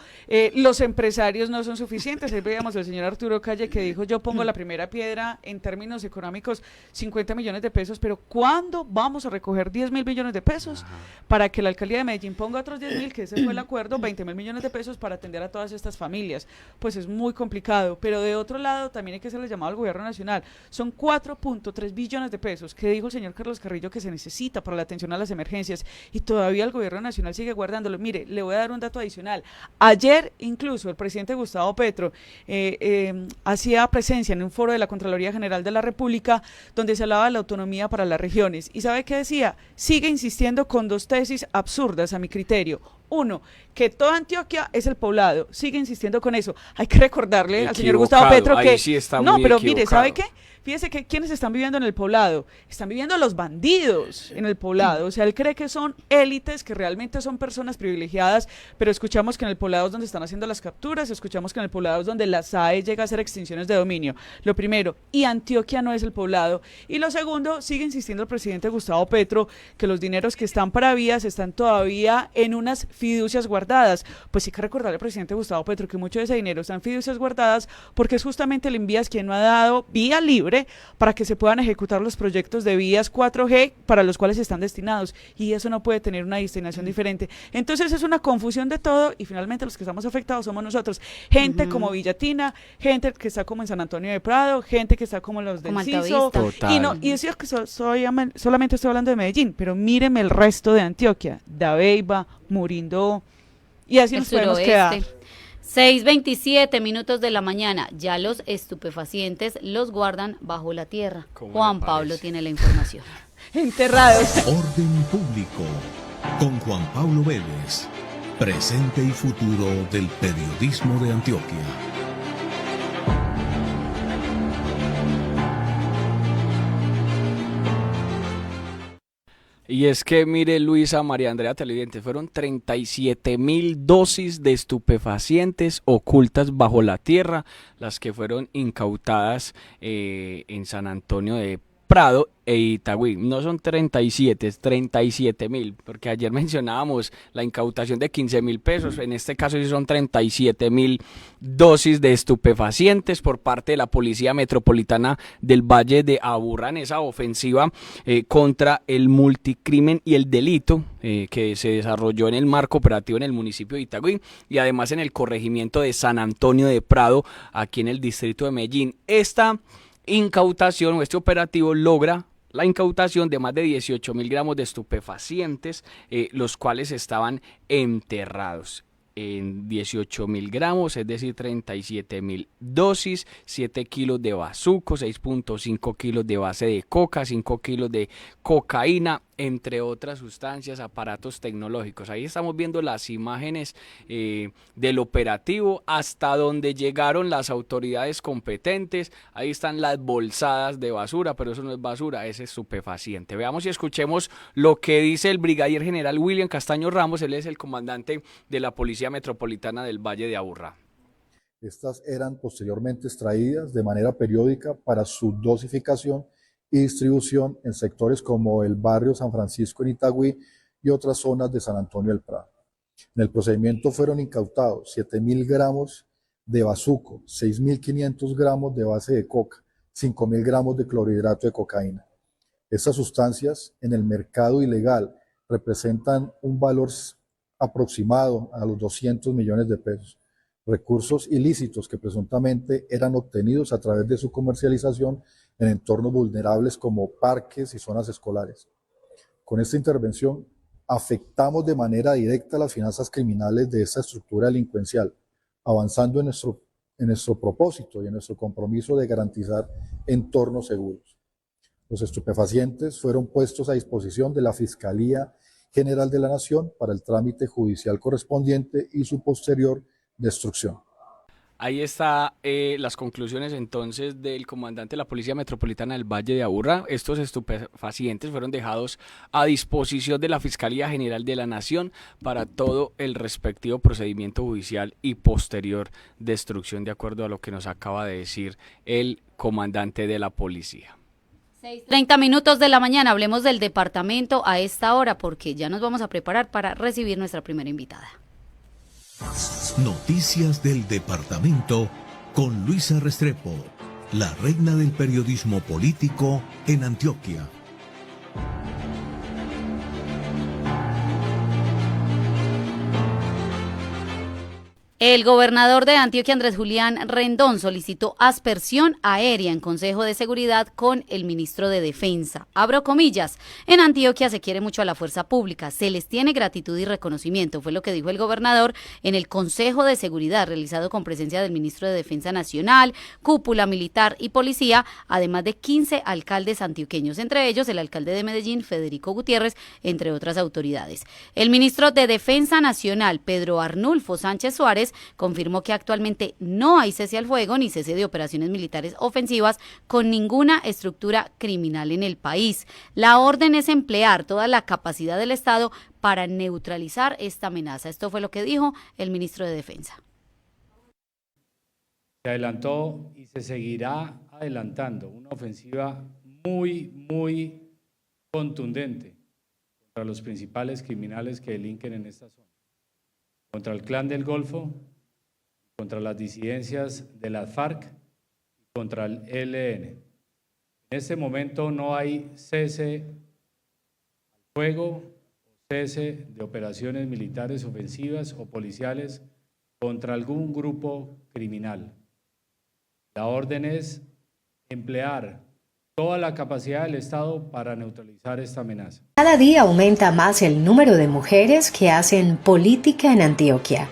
los empresarios no son suficientes, ahí veíamos al señor Arturo Calle que dijo yo pongo la primera piedra en términos económicos 50 millones de pesos, pero ¿cuándo vamos a recoger 10.000 millones de pesos para que la alcaldía de Medellín ponga otros 10.000, que ese fue el acuerdo, 20.000 millones de pesos para atender a todas estas familias? Pues es muy complicado, pero de otro lado también hay que hacerle llamado al gobierno nacional. Son 4.3 billones de pesos que dijo el señor Carlos Carrillo que se necesita para la atención a las emergencias y todavía el gobierno nacional sigue guardándolo. Mire, le voy a dar un dato adicional. Ayer incluso el presidente Gustavo Petro hacía presencia en un foro de la Contraloría General de la República donde se hablaba de la autonomía para las regiones. ¿Y sabe qué decía? Sigue insistiendo con dos tesis absurdas a mi criterio. Uno, que toda Antioquia es el poblado, sigue insistiendo con eso. Hay que recordarle al señor Gustavo Petro que sí está no, muy pero equivocado. mire, ¿sabe qué? Fíjese que quienes están viviendo en el poblado, están viviendo los bandidos en el poblado, o sea, él cree que son élites, que realmente son personas privilegiadas, pero escuchamos que en el poblado es donde están haciendo las capturas, escuchamos que en el poblado es donde la SAE llega a hacer extinciones de dominio, lo primero, y Antioquia no es el poblado, y lo segundo, sigue insistiendo el presidente Gustavo Petro que los dineros que están para vías están todavía en unas fiducias guardadas, pues sí que recordarle al presidente Gustavo Petro que mucho de ese dinero está en fiducias guardadas porque es justamente el Invías quien no ha dado vía libre para que se puedan ejecutar los proyectos de vías 4G para los cuales están destinados y eso no puede tener una destinación diferente. Entonces es una confusión de todo y finalmente los que estamos afectados somos nosotros. Gente como Villatina, gente que está como en San Antonio de Prado, gente que está como los del Como CISO. Altavista. Y eso que solamente estoy hablando de Medellín, pero míreme el resto de Antioquia, Dabeiba, Murindó, y así El nos podemos suroeste. quedar. 6:27 minutos de la mañana. Ya los estupefacientes los guardan bajo la tierra. ¿Cómo Juan le Pablo parece? tiene la información. Enterrados. Orden público con Juan Pablo Vélez, presente y futuro del periodismo de Antioquia. Y es que, mire, Luisa, María Andrea, televidentes, fueron 37.000 dosis de estupefacientes ocultas bajo la tierra, las que fueron incautadas en San Antonio de Prado e Itagüí. No son 37, es 37.000, porque ayer mencionábamos la incautación de 15.000 pesos, en este caso sí son 37.000 dosis de estupefacientes por parte de la Policía Metropolitana del Valle de Aburrá en esa ofensiva contra el multicrimen y el delito que se desarrolló en el marco operativo en el municipio de Itagüí y además en el corregimiento de San Antonio de Prado, aquí en el distrito de Medellín. Esta incautación o este operativo logra la incautación de más de 18.000 gramos de estupefacientes, los cuales estaban enterrados en 18.000 gramos, es decir, 37.000 dosis, 7 kilos de bazuco, 6.5 kilos de base de coca, 5 kilos de cocaína, entre otras sustancias, aparatos tecnológicos. Ahí estamos viendo las imágenes del operativo, hasta donde llegaron las autoridades competentes. Ahí están las bolsadas de basura, pero eso no es basura, es estupefaciente. Veamos y escuchemos lo que dice el brigadier general William Castaño Ramos. Él es el comandante de la Policía Metropolitana del Valle de Aburrá. Estas eran posteriormente extraídas de manera periódica para su dosificación y distribución en sectores como el barrio San Francisco en Itagüí y otras zonas de San Antonio del Prado. En el procedimiento fueron incautados 7.000 gramos de bazuco, 6.500 gramos de base de coca, 5.000 gramos de clorhidrato de cocaína. Estas sustancias en el mercado ilegal representan un valor aproximado a los 200 millones de pesos. Recursos ilícitos que presuntamente eran obtenidos a través de su comercialización en entornos vulnerables como parques y zonas escolares. Con esta intervención afectamos de manera directa las finanzas criminales de esta estructura delincuencial, avanzando en en nuestro propósito y en nuestro compromiso de garantizar entornos seguros. Los estupefacientes fueron puestos a disposición de la Fiscalía General de la Nación para el trámite judicial correspondiente y su posterior destrucción. Ahí está las conclusiones entonces del comandante de la Policía Metropolitana del Valle de Aburrá. Estos estupefacientes fueron dejados a disposición de la Fiscalía General de la Nación para todo el respectivo procedimiento judicial y posterior destrucción, de acuerdo a lo que nos acaba de decir el comandante de la policía. 6:30 minutos de la mañana, hablemos del departamento a esta hora porque ya nos vamos a preparar para recibir nuestra primera invitada. Noticias del departamento con Luisa Restrepo, la reina del periodismo político en Antioquia. El gobernador de Antioquia, Andrés Julián Rendón, solicitó aspersión aérea en Consejo de Seguridad con el ministro de Defensa. Abro comillas, en Antioquia se quiere mucho a la fuerza pública, se les tiene gratitud y reconocimiento, fue lo que dijo el gobernador en el Consejo de Seguridad realizado con presencia del ministro de Defensa Nacional, cúpula militar y policía, además de 15 alcaldes antioqueños, entre ellos el alcalde de Medellín, Federico Gutiérrez, entre otras autoridades. El ministro de Defensa Nacional, Pedro Arnulfo Sánchez Suárez, confirmó que actualmente no hay cese al fuego ni cese de operaciones militares ofensivas con ninguna estructura criminal en el país. La orden es emplear toda la capacidad del Estado para neutralizar esta amenaza. Esto fue lo que dijo el ministro de Defensa. Se adelantó y se seguirá adelantando una ofensiva muy contundente contra los principales criminales que delinquen en esta zona. Contra el Clan del Golfo, contra las disidencias de las FARC y contra el ELN. En este momento no hay cese al fuego o cese de operaciones militares ofensivas o policiales contra algún grupo criminal. La orden es emplear toda la capacidad del Estado para neutralizar esta amenaza. Cada día aumenta más el número de mujeres que hacen política en Antioquia.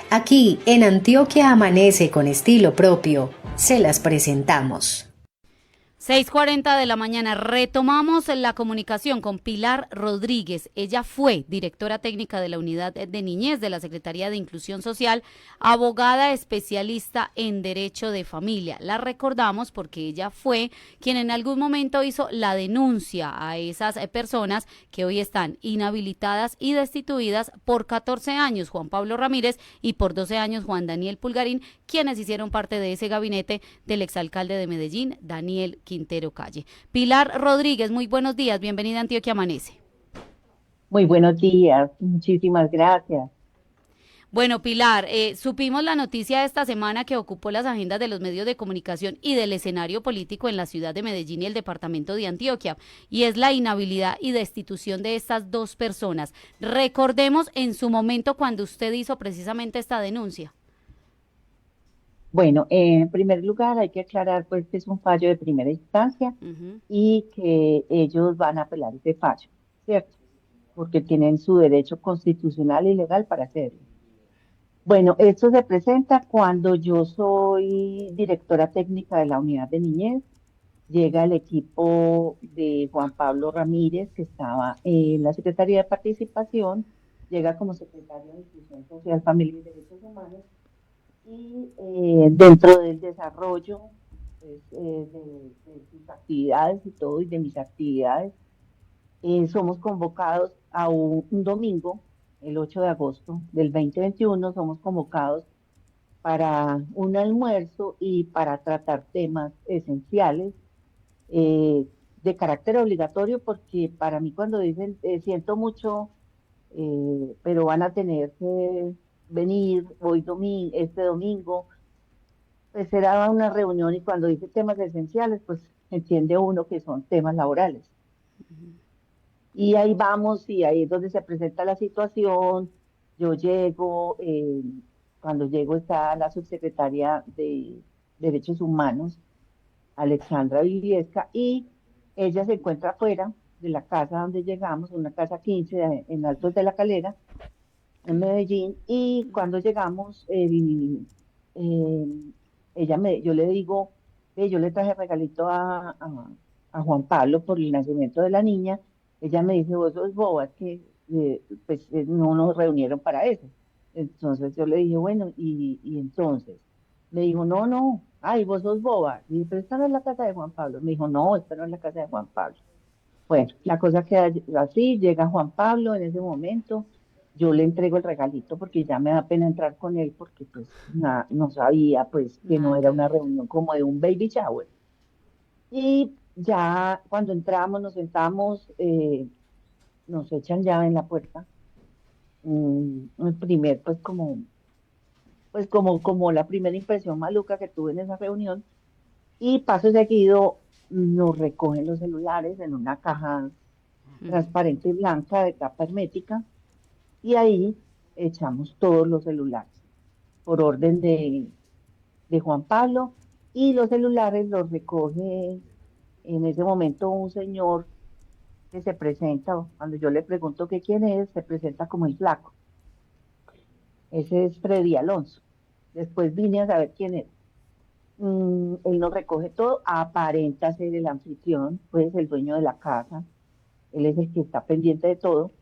Aquí, en Antioquia Amanece con estilo propio, se las presentamos. 6:40 de la mañana, retomamos la comunicación con Pilar Rodríguez. Ella fue directora técnica de la Unidad de Niñez de la Secretaría de Inclusión Social, abogada especialista en Derecho de Familia. La recordamos porque ella fue quien en algún momento hizo la denuncia a esas personas que hoy están inhabilitadas y destituidas por 14 años, Juan Pablo Ramírez, y por 12 años, Juan Daniel Pulgarín, quienes hicieron parte de ese gabinete del exalcalde de Medellín, Daniel Quintero Calle. Pilar Rodríguez, muy buenos días, bienvenida a Antioquia Amanece. Muy buenos días, muchísimas gracias. Bueno, Pilar, supimos la noticia esta semana que ocupó las agendas de los medios de comunicación y del escenario político en la ciudad de Medellín y el departamento de Antioquia, y es la inhabilidad y destitución de estas dos personas. Recordemos en su momento cuando usted hizo precisamente esta denuncia. Bueno, en primer lugar hay que aclarar pues que es un fallo de primera instancia y que ellos van a apelar ese fallo, ¿cierto? Porque tienen su derecho constitucional y legal para hacerlo. Bueno, esto se presenta cuando yo soy directora técnica de la Unidad de Niñez. Llega el equipo de Juan Pablo Ramírez, que estaba en la Secretaría de Participación, llega como secretario de Inclusión Social, Familia y Derechos Humanos, y dentro del desarrollo pues, de sus actividades y todo, y de mis actividades, somos convocados a un domingo, el 8 de agosto del 2021, somos convocados para un almuerzo y para tratar temas esenciales de carácter obligatorio, porque para mí cuando dicen siento mucho, pero van a tener que venir hoy domingo, este domingo, pues será una reunión, y cuando dice temas esenciales, pues entiende uno que son temas laborales. Y ahí vamos, y ahí es donde se presenta la situación. Yo llego, cuando llego está la subsecretaria de Derechos Humanos, Alexandra Viviesca, y ella se encuentra afuera de la casa donde llegamos, una casa 15 en Altos de la Calera, en Medellín, y cuando llegamos yo le digo, yo le traje regalito a Juan Pablo por el nacimiento de la niña. Ella me dice, vos sos boba, es que no nos reunieron para eso. Entonces yo le dije, bueno, y entonces, me dijo, no, no, ay, vos sos boba. Y dije, pero esta no es la casa de Juan Pablo. Me dijo, no, esta no es la casa de Juan Pablo. Bueno, la cosa queda así, llega Juan Pablo en ese momento, yo le entrego el regalito porque ya me da pena entrar con él porque pues no sabía pues que no Nada era que una ver. reunión como de un baby shower. Y ya cuando entramos, nos sentamos, nos echan llave en la puerta. El primer como la primera impresión maluca que tuve en esa reunión. Y paso seguido nos recogen los celulares en una caja transparente blanca de tapa hermética y ahí echamos todos los celulares por orden de Juan Pablo y los celulares los recoge en ese momento un señor que se presenta, cuando yo le pregunto que quién es, se presenta como el flaco. Ese es Freddy Alonso. Después vine a saber quién es. Él nos recoge todo, aparenta ser el anfitrión, pues el dueño de la casa, él es el que está pendiente de todo,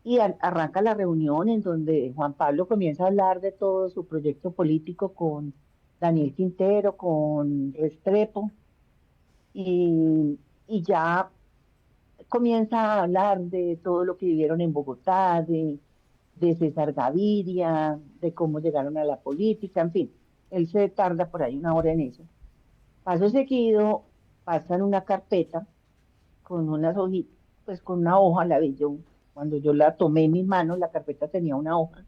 y arranca la reunión en donde Juan Pablo comienza a hablar de todo su proyecto político con Daniel Quintero, con Restrepo, y ya comienza a hablar de todo lo que vivieron en Bogotá, de César Gaviria, de cómo llegaron a la política, en fin, él se tarda por ahí una hora en eso. Paso seguido, pasan una carpeta con unas hojitas, pues con una hoja, la vi yo, cuando yo la tomé en mis manos, la carpeta tenía una hoja,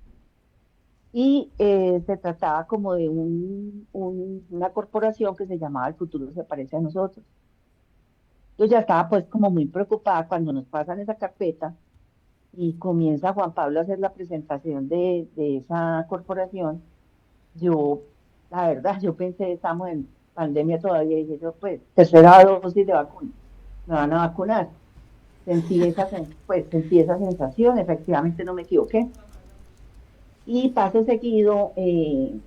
y se trataba como de una corporación que se llamaba El Futuro Se Parece a Nosotros. Yo ya estaba pues como muy preocupada cuando nos pasan esa carpeta y comienza Juan Pablo a hacer la presentación de esa corporación. Yo, la verdad, yo pensé, estamos en pandemia todavía, y dije yo, pues, tercera dosis de vacuna, me van a vacunar. Sentí esa sensación, efectivamente no me equivoqué. Y paso seguido, Juan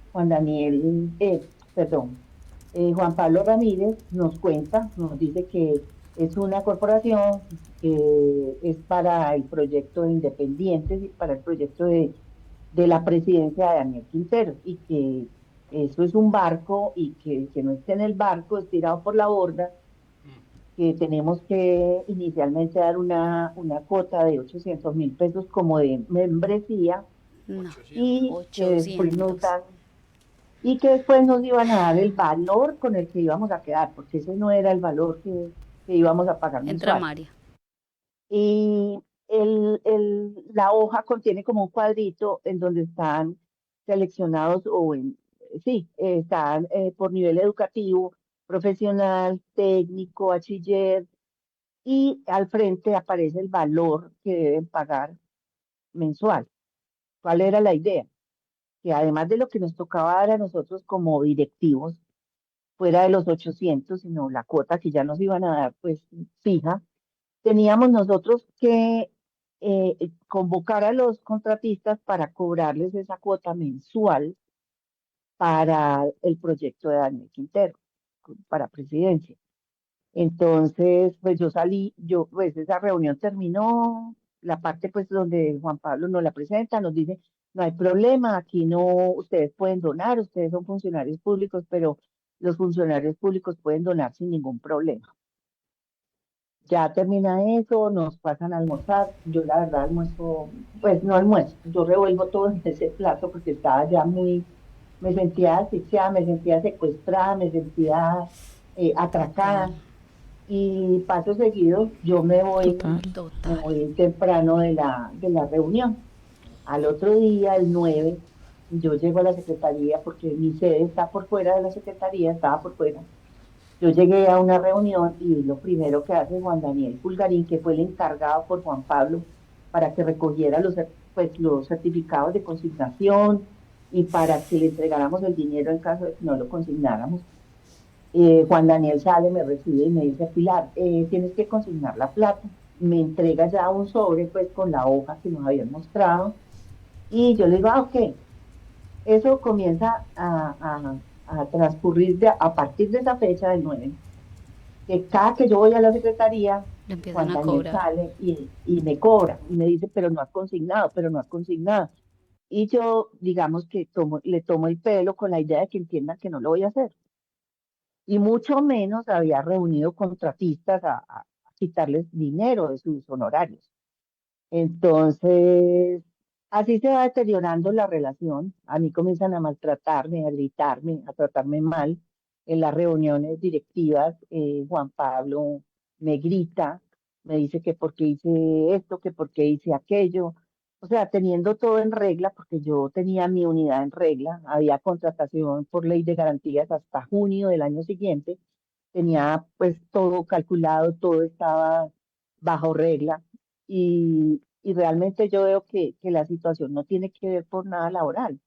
Pablo Ramírez nos cuenta, nos dice que es una corporación que es para el proyecto de Independientes y para el proyecto de la presidencia de Daniel Quintero, y que eso es un barco y que el que no esté en el barco es tirado por la borda, que tenemos que inicialmente dar una cuota de 800.000 pesos como de membresía, No, y que después 800. nos iban a dar el valor con el que íbamos a quedar, porque ese no era el valor que íbamos a pagar Entra mensual. María. Y la hoja contiene como un cuadrito en donde están seleccionados, están por nivel educativo, profesional, técnico, bachiller, y al frente aparece el valor que deben pagar mensual. ¿Cuál era la idea? Que además de lo que nos tocaba dar a nosotros como directivos, fuera de los 800, sino la cuota que ya nos iban a dar, pues fija, teníamos nosotros que convocar a los contratistas para cobrarles esa cuota mensual para el proyecto de Daniel Quintero, para presidencia. Entonces, pues pues esa reunión terminó, la parte pues donde Juan Pablo nos la presenta, nos dice, no hay problema, aquí no, ustedes pueden donar, ustedes son funcionarios públicos, pero los funcionarios públicos pueden donar sin ningún problema. Ya termina eso, nos pasan a almorzar, yo la verdad almuerzo, pues no almuerzo, yo revuelvo todo en ese plato porque estaba ya me sentía asfixiada, me sentía secuestrada, me sentía atracada. Y paso seguido, yo me voy temprano de la reunión. Al otro día, el 9, yo llego a la secretaría porque mi sede está por fuera de la secretaría, estaba por fuera. Yo llegué a una reunión y lo primero que hace Juan Daniel Pulgarín, que fue el encargado por Juan Pablo para que recogiera los certificados de consignación y para que le entregáramos el dinero en caso de que no lo consignáramos. Juan Daniel sale, me recibe y me dice, Pilar, tienes que consignar la plata. Me entrega ya un sobre pues con la hoja que nos habían mostrado y yo le digo, ok. Eso comienza a a transcurrir a partir de esa fecha del 9, que cada que yo voy a la secretaría, Le empiezan Juan a Daniel cobrar. sale y me cobra y me dice, pero no has consignado, pero no has consignado. Y yo, digamos que le tomo el pelo con la idea de que entiendan que no lo voy a hacer. Y mucho menos había reunido contratistas a quitarles dinero de sus honorarios. Entonces, así se va deteriorando la relación. A mí comienzan a maltratarme, a gritarme, a tratarme mal. En las reuniones directivas, Juan Pablo me grita, me dice que por qué hice esto, que por qué hice aquello. O sea, teniendo todo en regla, porque yo tenía mi unidad en regla, había contratación por ley de garantías hasta junio del año siguiente, tenía pues todo calculado, todo estaba bajo regla y realmente yo veo que la situación no tiene que ver por nada laboral.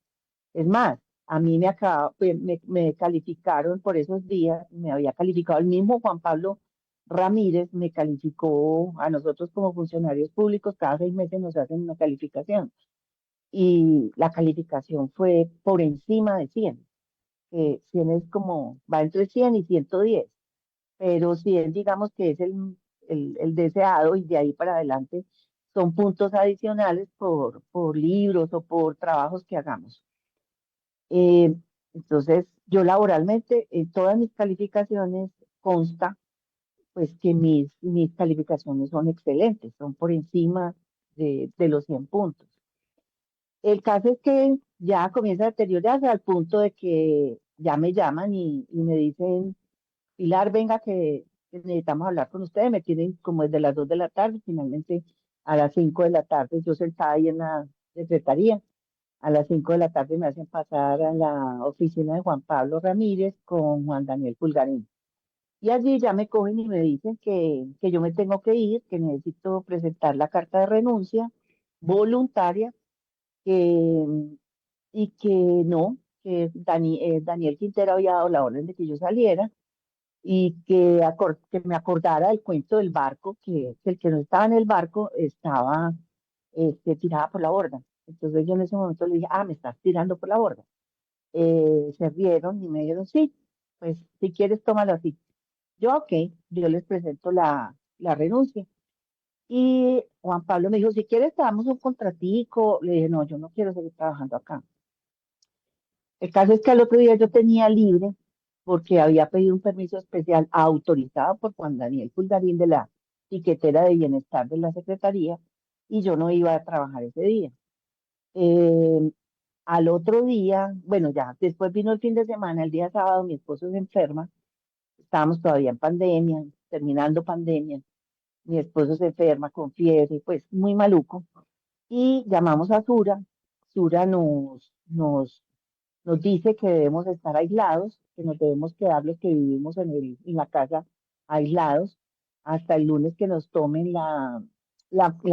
Es más, a mí me calificaron por esos días, me había calificado el mismo Juan Pablo Ramírez, me calificó a nosotros como funcionarios públicos, cada 6 meses nos hacen una calificación y la calificación fue por encima de 100. 100 es como, va entre 100 y 110, pero 100 digamos que es el deseado y de ahí para adelante son puntos adicionales por libros o por trabajos que hagamos. Eh, entonces, yo laboralmente, en todas mis calificaciones consta pues que mis calificaciones son excelentes, son por encima de los 100 puntos. El caso es que ya comienza a deteriorarse al punto de que ya me llaman y me dicen, Pilar, venga que necesitamos hablar con ustedes. Me tienen como desde las 2 de la tarde, finalmente a las 5 de la tarde, yo sentada ahí en la secretaría. A las 5 de la tarde me hacen pasar a la oficina de Juan Pablo Ramírez con Juan Daniel Pulgarín. Y allí ya me cogen y me dicen que yo me tengo que ir, que necesito presentar la carta de renuncia voluntaria, que, y que no, que Daniel Quintero había dado la orden de que yo saliera y que me acordara del cuento del barco, que el que no estaba en el barco estaba tirada por la borda. Entonces yo en ese momento le dije, ah, me estás tirando por la borda. Se rieron y me dijeron, sí, pues si quieres tómalo así. Yo, ok, yo les presento la renuncia. Y Juan Pablo me dijo, si quieres te damos un contratico. Le dije, no, yo no quiero seguir trabajando acá. El caso es que al otro día yo tenía libre porque había pedido un permiso especial autorizado por Juan Daniel Pulgarín de la tiquetera de bienestar de la Secretaría y yo no iba a trabajar ese día. Eh, Al otro día, bueno, ya después vino el fin de semana, el día sábado mi esposo se enferma, estábamos todavía en pandemia, terminando pandemia, mi esposo se enferma con fiebre, pues muy maluco, y llamamos a Sura, Sura nos dice que debemos estar aislados, que nos debemos quedar los que vivimos en la casa aislados hasta el lunes que nos tomen la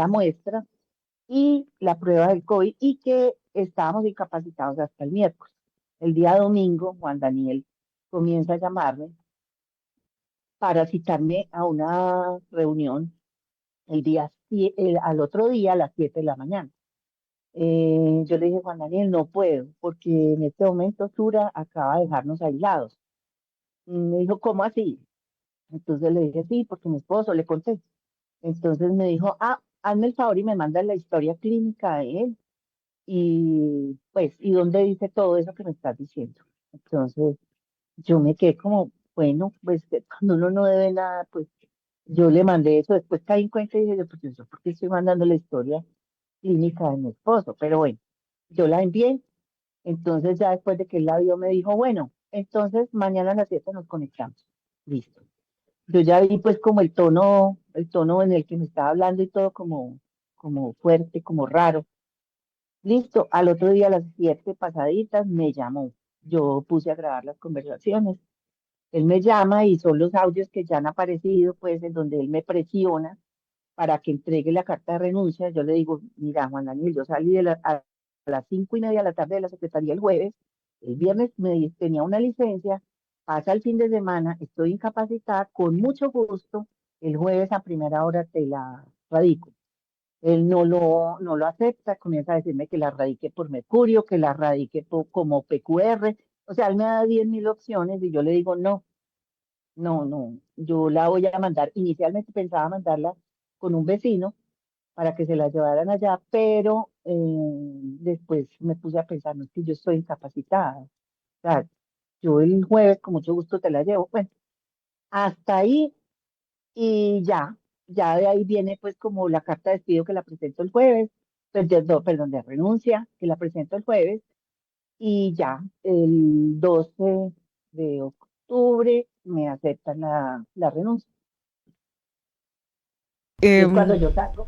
muestra y la prueba del COVID y que estábamos incapacitados hasta el miércoles. El día domingo, Juan Daniel comienza a llamarme para citarme a una reunión al otro día a las 7 de la mañana. Yo le dije, Juan Daniel, no puedo, porque en este momento Sura acaba de dejarnos aislados. Me dijo, ¿cómo así? Entonces le dije, sí, porque mi esposo le conté. Entonces me dijo, ah, hazme el favor y me manda la historia clínica de él y pues, ¿y dónde dice todo eso que me estás diciendo? Entonces yo me quedé como, bueno, pues cuando uno no debe nada, pues yo le mandé eso, después caí en cuenta y dije, pues yo, ¿por qué estoy mandando la historia clínica de mi esposo? Pero bueno, yo la envié, entonces ya después de que él la vio me dijo, bueno, entonces mañana a las 7 nos conectamos. Listo. Yo ya vi pues como el tono en el que me estaba hablando y todo como fuerte, como raro. Listo, al otro día a las 7 pasaditas me llamó. Yo puse a grabar las conversaciones. Él me llama y son los audios que ya han aparecido, pues, en donde él me presiona para que entregue la carta de renuncia. Yo le digo, mira, Juan Daniel, yo salí a las 5:30 de la tarde de la Secretaría el jueves, el viernes tenía una licencia, pasa el fin de semana, estoy incapacitada, con mucho gusto, el jueves a primera hora te la radico. Él no lo acepta, comienza a decirme que la radique por mercurio, que la radique como PQR, O sea, él me da 10.000 opciones y yo le digo, no, no, no, yo la voy a mandar. Inicialmente pensaba mandarla con un vecino para que se la llevaran allá, pero después me puse a pensar, no es que yo estoy incapacitada. O sea, yo el jueves con mucho gusto te la llevo. Bueno, hasta ahí y ya de ahí viene pues como la carta de despido que la presento el jueves, no, perdón, de renuncia que la presento el jueves y ya el 12 de octubre me aceptan la renuncia. Y es cuando Em, yo salgo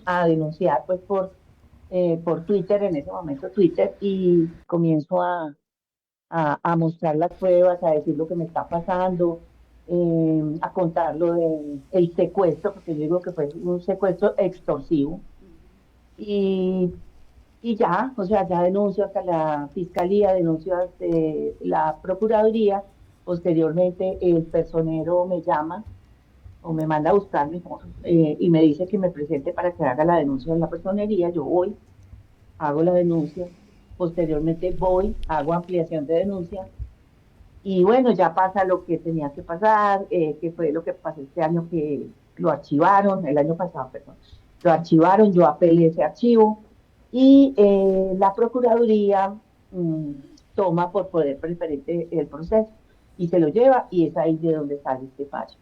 a denunciar pues por Twitter, en ese momento Twitter, y comienzo a mostrar las pruebas, a decir lo que me está pasando, a contar lo del secuestro, porque yo digo que fue un secuestro extorsivo. Y, y ya, o sea, ya denuncio hasta la fiscalía, denuncio hasta la procuraduría. Posteriormente, el personero me llama o me manda a buscar mejor y me dice que me presente para que haga la denuncia en la personería. Yo voy, hago la denuncia. Posteriormente voy, hago ampliación de denuncia. Y bueno, ya pasa lo que tenía que pasar, que fue lo que pasó este año que lo archivaron, el año pasado, perdón, lo archivaron, yo apelé ese archivo y la Procuraduría toma por poder preferente el proceso y se lo lleva y es ahí de donde sale este fallo.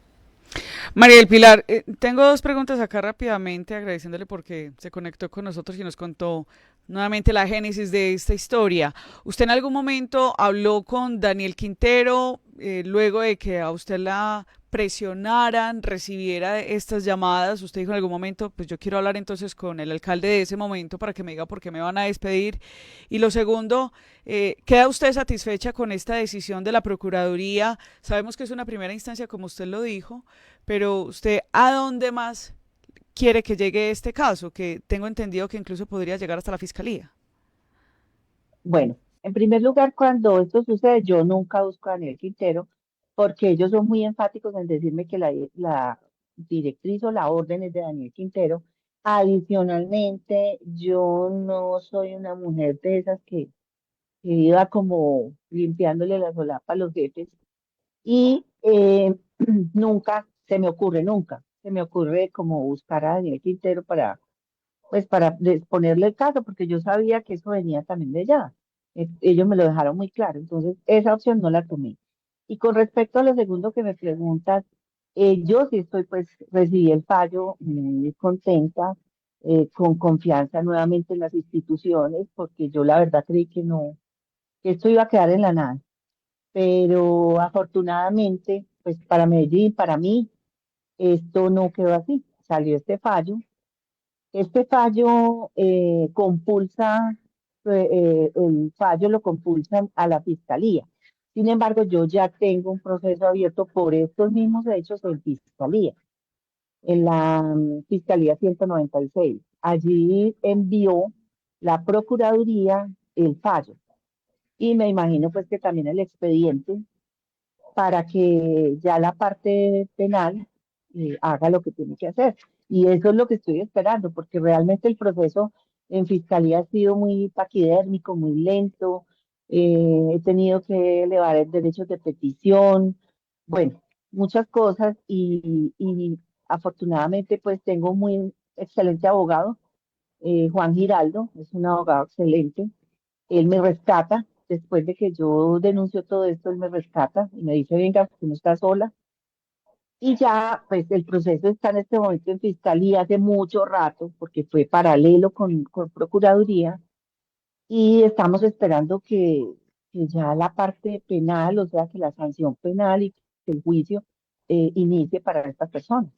María del Pilar, tengo dos preguntas acá rápidamente, agradeciéndole porque se conectó con nosotros y nos contó nuevamente la génesis de esta historia. ¿Usted en algún momento habló con Daniel Quintero luego de que a usted la presionaran, recibiera estas llamadas? Usted dijo en algún momento, pues yo quiero hablar entonces con el alcalde de ese momento para que me diga por qué me van a despedir. Y lo segundo, ¿queda usted satisfecha con esta decisión de la Procuraduría? Sabemos que es una primera instancia, como usted lo dijo, pero usted, ¿a dónde más quiere que llegue este caso? Que tengo entendido que incluso podría llegar hasta la fiscalía. Bueno, en primer lugar, cuando esto sucede, yo nunca busco a Daniel Quintero porque ellos son muy enfáticos en decirme que la directriz o la orden es de Daniel Quintero. Adicionalmente, yo no soy una mujer de esas que iba como limpiándole la solapa a los jefes y nunca se me ocurre como buscar a Daniel Quintero pues para ponerle el caso, porque yo sabía que eso venía también de allá. Ellos me lo dejaron muy claro, entonces esa opción no la tomé. Y con respecto a lo segundo que me preguntas, yo sí estoy, pues recibí el fallo muy contenta, con confianza nuevamente en las instituciones, porque yo la verdad creí que no, que esto iba a quedar en la nada. Pero afortunadamente, pues para Medellín, para mí, esto no quedó así. Salió este fallo compulsa, el fallo lo compulsan a la fiscalía. Sin embargo, yo ya tengo un proceso abierto por estos mismos hechos en fiscalía, en la Fiscalía 196. Allí envió la Procuraduría el fallo y me imagino pues que también el expediente para que ya la parte penal haga lo que tiene que hacer. Y eso es lo que estoy esperando, porque realmente el proceso en fiscalía ha sido muy paquidérmico, muy lento. He tenido que elevar el derecho de petición, bueno, muchas cosas y afortunadamente pues tengo un muy excelente abogado, Juan Giraldo, es un abogado excelente. Él me rescata, después de que yo denuncio todo esto, él me rescata y me dice, venga, usted no está sola. Y ya, pues el proceso está en este momento en fiscalía hace mucho rato, porque fue paralelo con Procuraduría, y estamos esperando que ya la parte penal, o sea, que la sanción penal y que el juicio inicie para estas personas.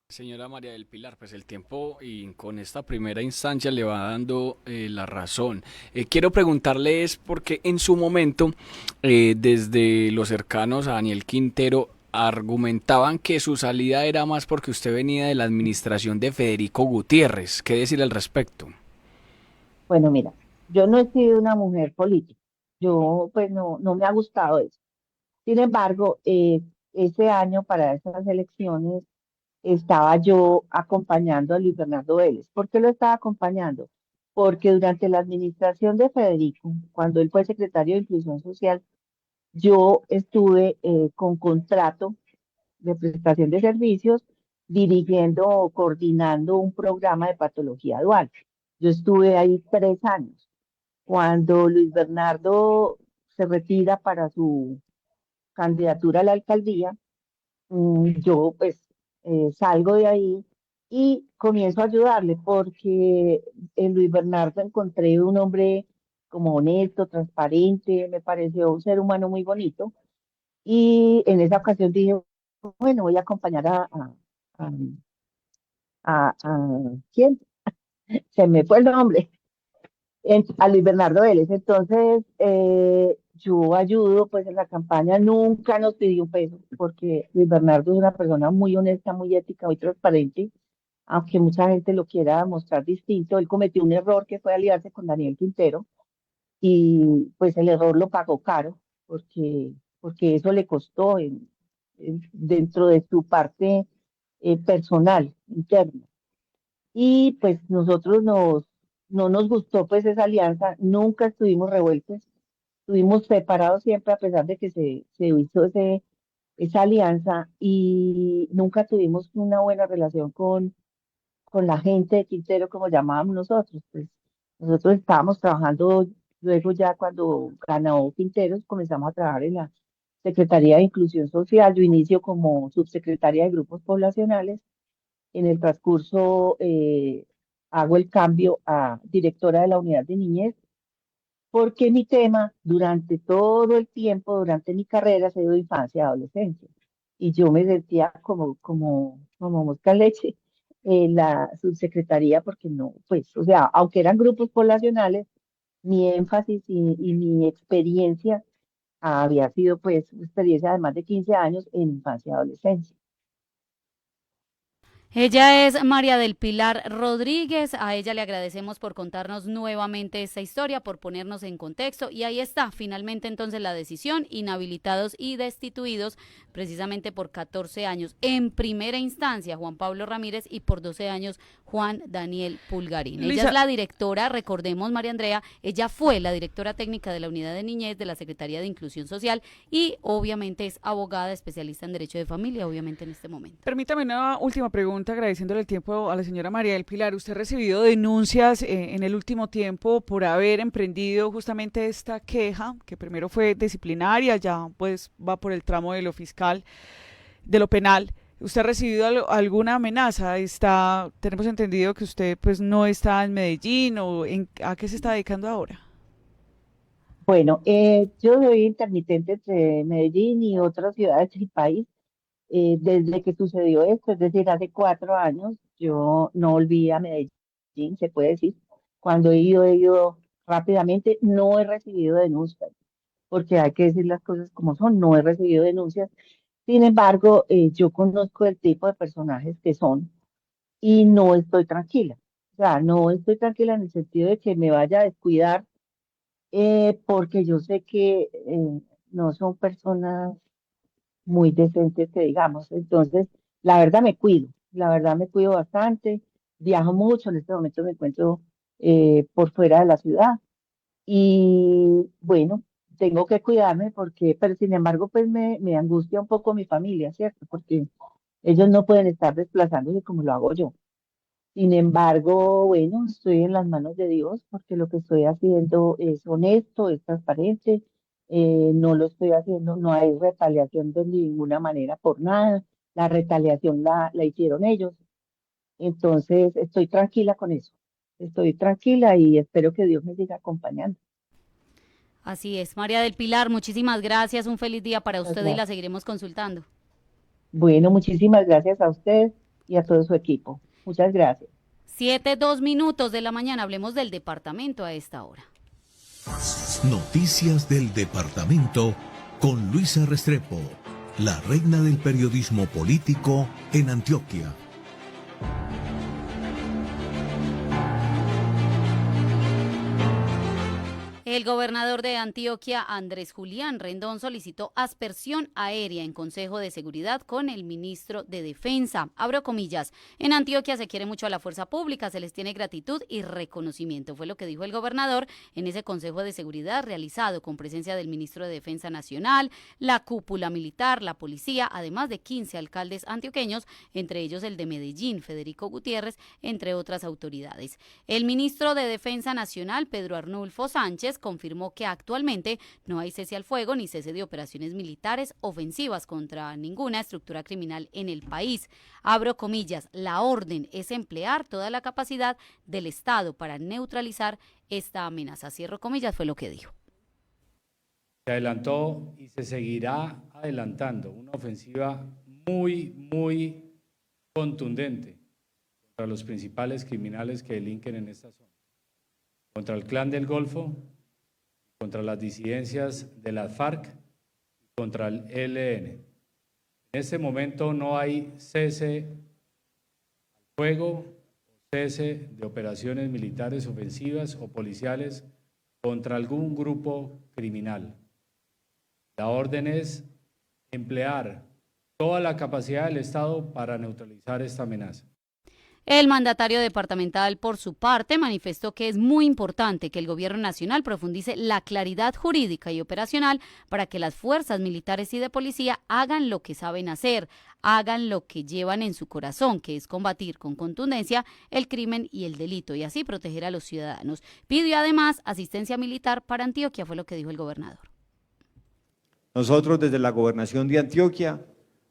Señora María del Pilar, pues el tiempo y con esta primera instancia le va dando la razón. Quiero preguntarle es porque en su momento, desde los cercanos a Daniel Quintero, argumentaban que su salida era más porque usted venía de la administración de Federico Gutiérrez. ¿Qué decir al respecto? Bueno, mira, yo no he sido una mujer política, yo pues no me ha gustado eso. Sin embargo, ese año para esas elecciones estaba yo acompañando a Luis Fernando Vélez. ¿Por qué lo estaba acompañando? porque durante la administración de Federico, cuando él fue secretario de Inclusión Social, yo estuve con contrato de prestación de servicios dirigiendo o coordinando un programa de patología dual. Yo estuve ahí 3 años. Cuando Luis Bernardo se retira para su candidatura a la alcaldía, yo pues salgo de ahí y comienzo a ayudarle porque en Luis Bernardo encontré un hombre como honesto, transparente, me pareció un ser humano muy bonito y en esa ocasión dije, bueno, voy a acompañar a, ¿quién? Se me fue el nombre, a Luis Bernardo Vélez. Entonces, yo ayudo pues en la campaña, nunca nos pidió un peso, porque Luis Bernardo es una persona muy honesta, muy ética, muy transparente, aunque mucha gente lo quiera mostrar distinto. Él cometió un error que fue aliarse con Daniel Quintero, y pues el error lo pagó caro, porque eso le costó dentro de su parte personal, interna. Y pues no nos gustó pues esa alianza, nunca estuvimos revueltos, estuvimos separados siempre a pesar de que se hizo esa alianza y nunca tuvimos una buena relación con la gente de Quintero, como llamábamos nosotros. Pues nosotros estábamos trabajando, luego ya cuando ganó Quinteros comenzamos a trabajar en la Secretaría de Inclusión Social. Yo inicio como subsecretaria de Grupos Poblacionales. En el transcurso hago el cambio a directora de la unidad de niñez, porque mi tema durante todo el tiempo, durante mi carrera, ha sido infancia y adolescencia. Y yo me sentía como mosca en leche en la subsecretaría, porque no, pues, o sea, aunque eran grupos poblacionales, mi énfasis y mi experiencia había sido, pues, una experiencia de más de 15 años en infancia y adolescencia. Ella es María del Pilar Rodríguez, a ella le agradecemos por contarnos nuevamente esta historia, por ponernos en contexto y ahí está, finalmente entonces la decisión, inhabilitados y destituidos precisamente por 14 años en primera instancia Juan Pablo Ramírez y por 12 años Juan Daniel Pulgarín. Luisa. Ella es la directora, recordemos María Andrea, ella fue la directora técnica de la Unidad de Niñez de la Secretaría de Inclusión Social y obviamente es abogada especialista en Derecho de Familia, obviamente en este momento. Permítame una última pregunta, agradeciéndole el tiempo a la señora María del Pilar. ¿Usted ha recibido denuncias en el último tiempo por haber emprendido justamente esta queja, que primero fue disciplinaria, ya pues va por el tramo de lo fiscal, de lo penal? ¿Usted ha recibido alguna amenaza? Tenemos entendido que usted pues no está en Medellín, o ¿a qué se está dedicando ahora? Bueno, yo soy intermitente entre Medellín y otras ciudades del país. Desde que sucedió esto, es decir, hace 4 años, yo no volví a Medellín, se puede decir. Cuando he ido rápidamente, no he recibido denuncias, porque hay que decir las cosas como son, no he recibido denuncias. Sin embargo, yo conozco el tipo de personajes que son y no estoy tranquila. O sea, no estoy tranquila en el sentido de que me vaya a descuidar, porque yo sé que no son personas muy decentes que digamos. Entonces, la verdad me cuido bastante, viajo mucho, en este momento me encuentro por fuera de la ciudad y bueno, tengo que cuidarme porque, pero sin embargo, pues me angustia un poco mi familia, ¿cierto? Porque ellos no pueden estar desplazándose como lo hago yo. Sin embargo, bueno, estoy en las manos de Dios porque lo que estoy haciendo es honesto, es transparente, no lo estoy haciendo, no hay retaliación de ninguna manera por nada, la retaliación la hicieron ellos. Entonces, estoy tranquila con eso, estoy tranquila y espero que Dios me siga acompañando. Así es, María del Pilar, muchísimas gracias, un feliz día para usted y la seguiremos consultando. Bueno, muchísimas gracias a usted y a todo su equipo. Muchas gracias. 7:02 de la mañana, hablemos del departamento a esta hora. Noticias del departamento con Luisa Restrepo, la reina del periodismo político en Antioquia. El gobernador de Antioquia, Andrés Julián Rendón, solicitó aspersión aérea en Consejo de Seguridad con el ministro de Defensa. Abro comillas, en Antioquia se quiere mucho a la fuerza pública, se les tiene gratitud y reconocimiento, fue lo que dijo el gobernador en ese Consejo de Seguridad realizado con presencia del ministro de Defensa Nacional, la cúpula militar, la policía, además de 15 alcaldes antioqueños, entre ellos el de Medellín, Federico Gutiérrez, entre otras autoridades. El ministro de Defensa Nacional, Pedro Arnulfo Sánchez, confirmó que actualmente no hay cese al fuego ni cese de operaciones militares ofensivas contra ninguna estructura criminal en el país. Abro comillas, la orden es emplear toda la capacidad del Estado para neutralizar esta amenaza. Cierro comillas, fue lo que dijo. Se adelantó y se seguirá adelantando una ofensiva muy contundente contra los principales criminales que delinquen en esta zona, contra el Clan del Golfo, contra las disidencias de las FARC y contra el ELN. En este momento no hay cese al fuego o cese de operaciones militares ofensivas o policiales contra algún grupo criminal. La orden es emplear toda la capacidad del Estado para neutralizar esta amenaza. El mandatario departamental, por su parte, manifestó que es muy importante que el gobierno nacional profundice la claridad jurídica y operacional para que las fuerzas militares y de policía hagan lo que saben hacer, hagan lo que llevan en su corazón, que es combatir con contundencia el crimen y el delito y así proteger a los ciudadanos. Pidió además asistencia militar para Antioquia, fue lo que dijo el gobernador. Nosotros desde la Gobernación de Antioquia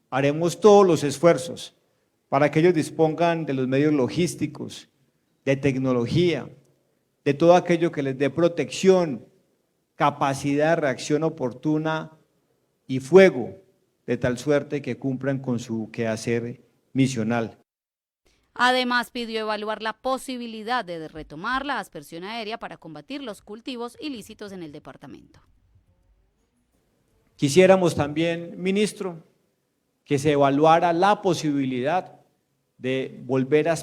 haremos todos los esfuerzos para que ellos dispongan de los medios logísticos, de tecnología, de todo aquello que les dé protección, capacidad de reacción oportuna y fuego, de tal suerte que cumplan con su quehacer misional. Además, pidió evaluar la posibilidad de retomar la aspersión aérea para combatir los cultivos ilícitos en el departamento. Quisiéramos también, ministro, que se evaluara la posibilidad de volver a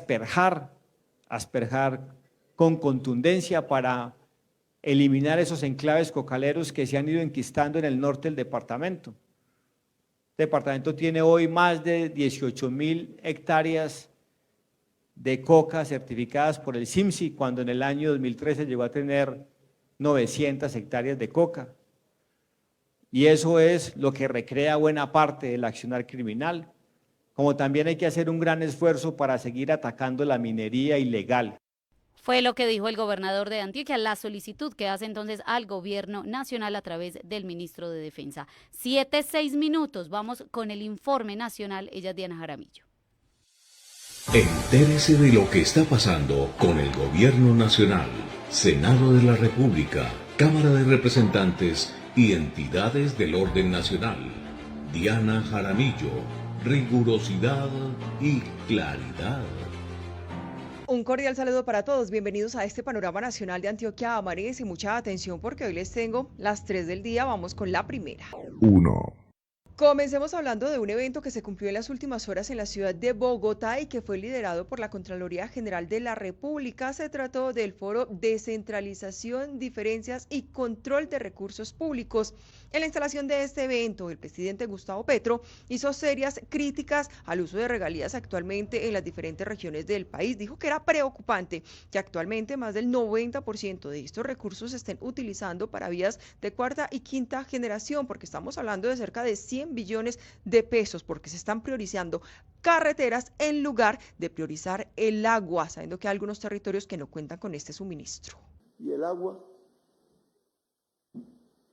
asperjar con contundencia para eliminar esos enclaves cocaleros que se han ido enquistando en el norte del departamento. El departamento tiene hoy más de 18.000 hectáreas de coca certificadas por el CIMSI, cuando en el año 2013 llegó a tener 900 hectáreas de coca. Y eso es lo que recrea buena parte del accionar criminal, como también hay que hacer un gran esfuerzo para seguir atacando la minería ilegal. Fue lo que dijo el gobernador de Antioquia, la solicitud que hace entonces al gobierno nacional a través del ministro de Defensa. 7:06 minutos, vamos con el informe nacional, ella es Diana Jaramillo. Entérese de lo que está pasando con el Gobierno Nacional, Senado de la República, Cámara de Representantes y entidades del orden nacional. Diana Jaramillo, rigurosidad y claridad. Un cordial saludo para todos, bienvenidos a este panorama nacional de Antioquia Amanece y mucha atención porque hoy les tengo las 3 del día, vamos con la primera. 1. Comencemos hablando de un evento que se cumplió en las últimas horas en la ciudad de Bogotá y que fue liderado por la Contraloría General de la República. Se trató del foro Descentralización, Diferencias y Control de Recursos Públicos. En la instalación de este evento, el presidente Gustavo Petro hizo serias críticas al uso de regalías actualmente en las diferentes regiones del país. Dijo que era preocupante que actualmente más del 90% de estos recursos se estén utilizando para vías de cuarta y quinta generación, porque estamos hablando de cerca de 100 billones de pesos, porque se están priorizando carreteras en lugar de priorizar el agua, sabiendo que hay algunos territorios que no cuentan con este suministro. Y el agua,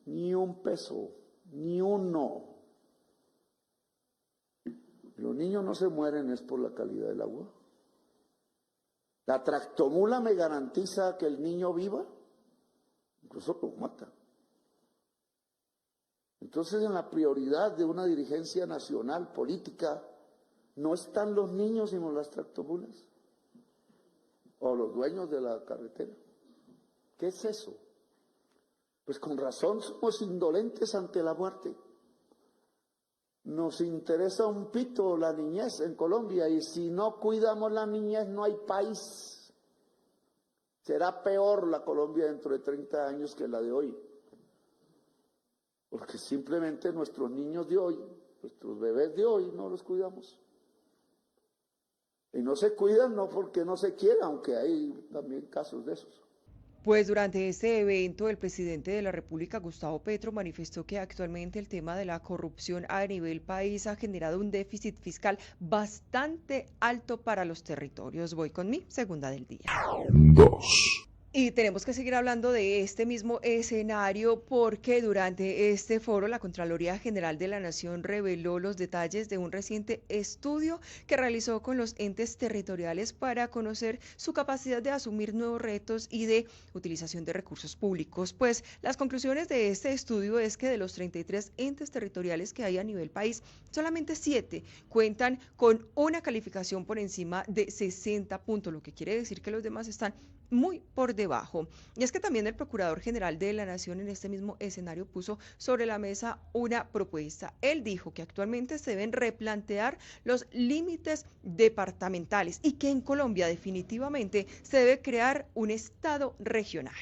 ni un peso, ni uno. Los niños no se mueren es por la calidad del agua. La tractomula me garantiza que el niño viva, incluso lo mata. Entonces, en la prioridad de una dirigencia nacional política, no están los niños sino las tractomulas o los dueños de la carretera. ¿Qué es eso? Pues con razón somos indolentes ante la muerte. Nos interesa un pito la niñez en Colombia y si no cuidamos la niñez no hay país. Será peor la Colombia dentro de 30 años que la de hoy. Porque simplemente nuestros niños de hoy, nuestros bebés de hoy, no los cuidamos. Y no se cuidan no porque no se quiera, aunque hay también casos de esos. Pues durante este evento, el presidente de la República, Gustavo Petro, manifestó que actualmente el tema de la corrupción a nivel país ha generado un déficit fiscal bastante alto para los territorios. Voy con mi segunda del día. 2. Y tenemos que seguir hablando de este mismo escenario porque durante este foro la Contraloría General de la Nación reveló los detalles de un reciente estudio que realizó con los entes territoriales para conocer su capacidad de asumir nuevos retos y de utilización de recursos públicos. Pues las conclusiones de este estudio es que de los 33 entes territoriales que hay a nivel país, solamente 7 cuentan con una calificación por encima de 60 puntos, lo que quiere decir que los demás están muy por debajo. Y es que también el Procurador General de la Nación en este mismo escenario puso sobre la mesa una propuesta. Él dijo que actualmente se deben replantear los límites departamentales y que en Colombia definitivamente se debe crear un Estado regional.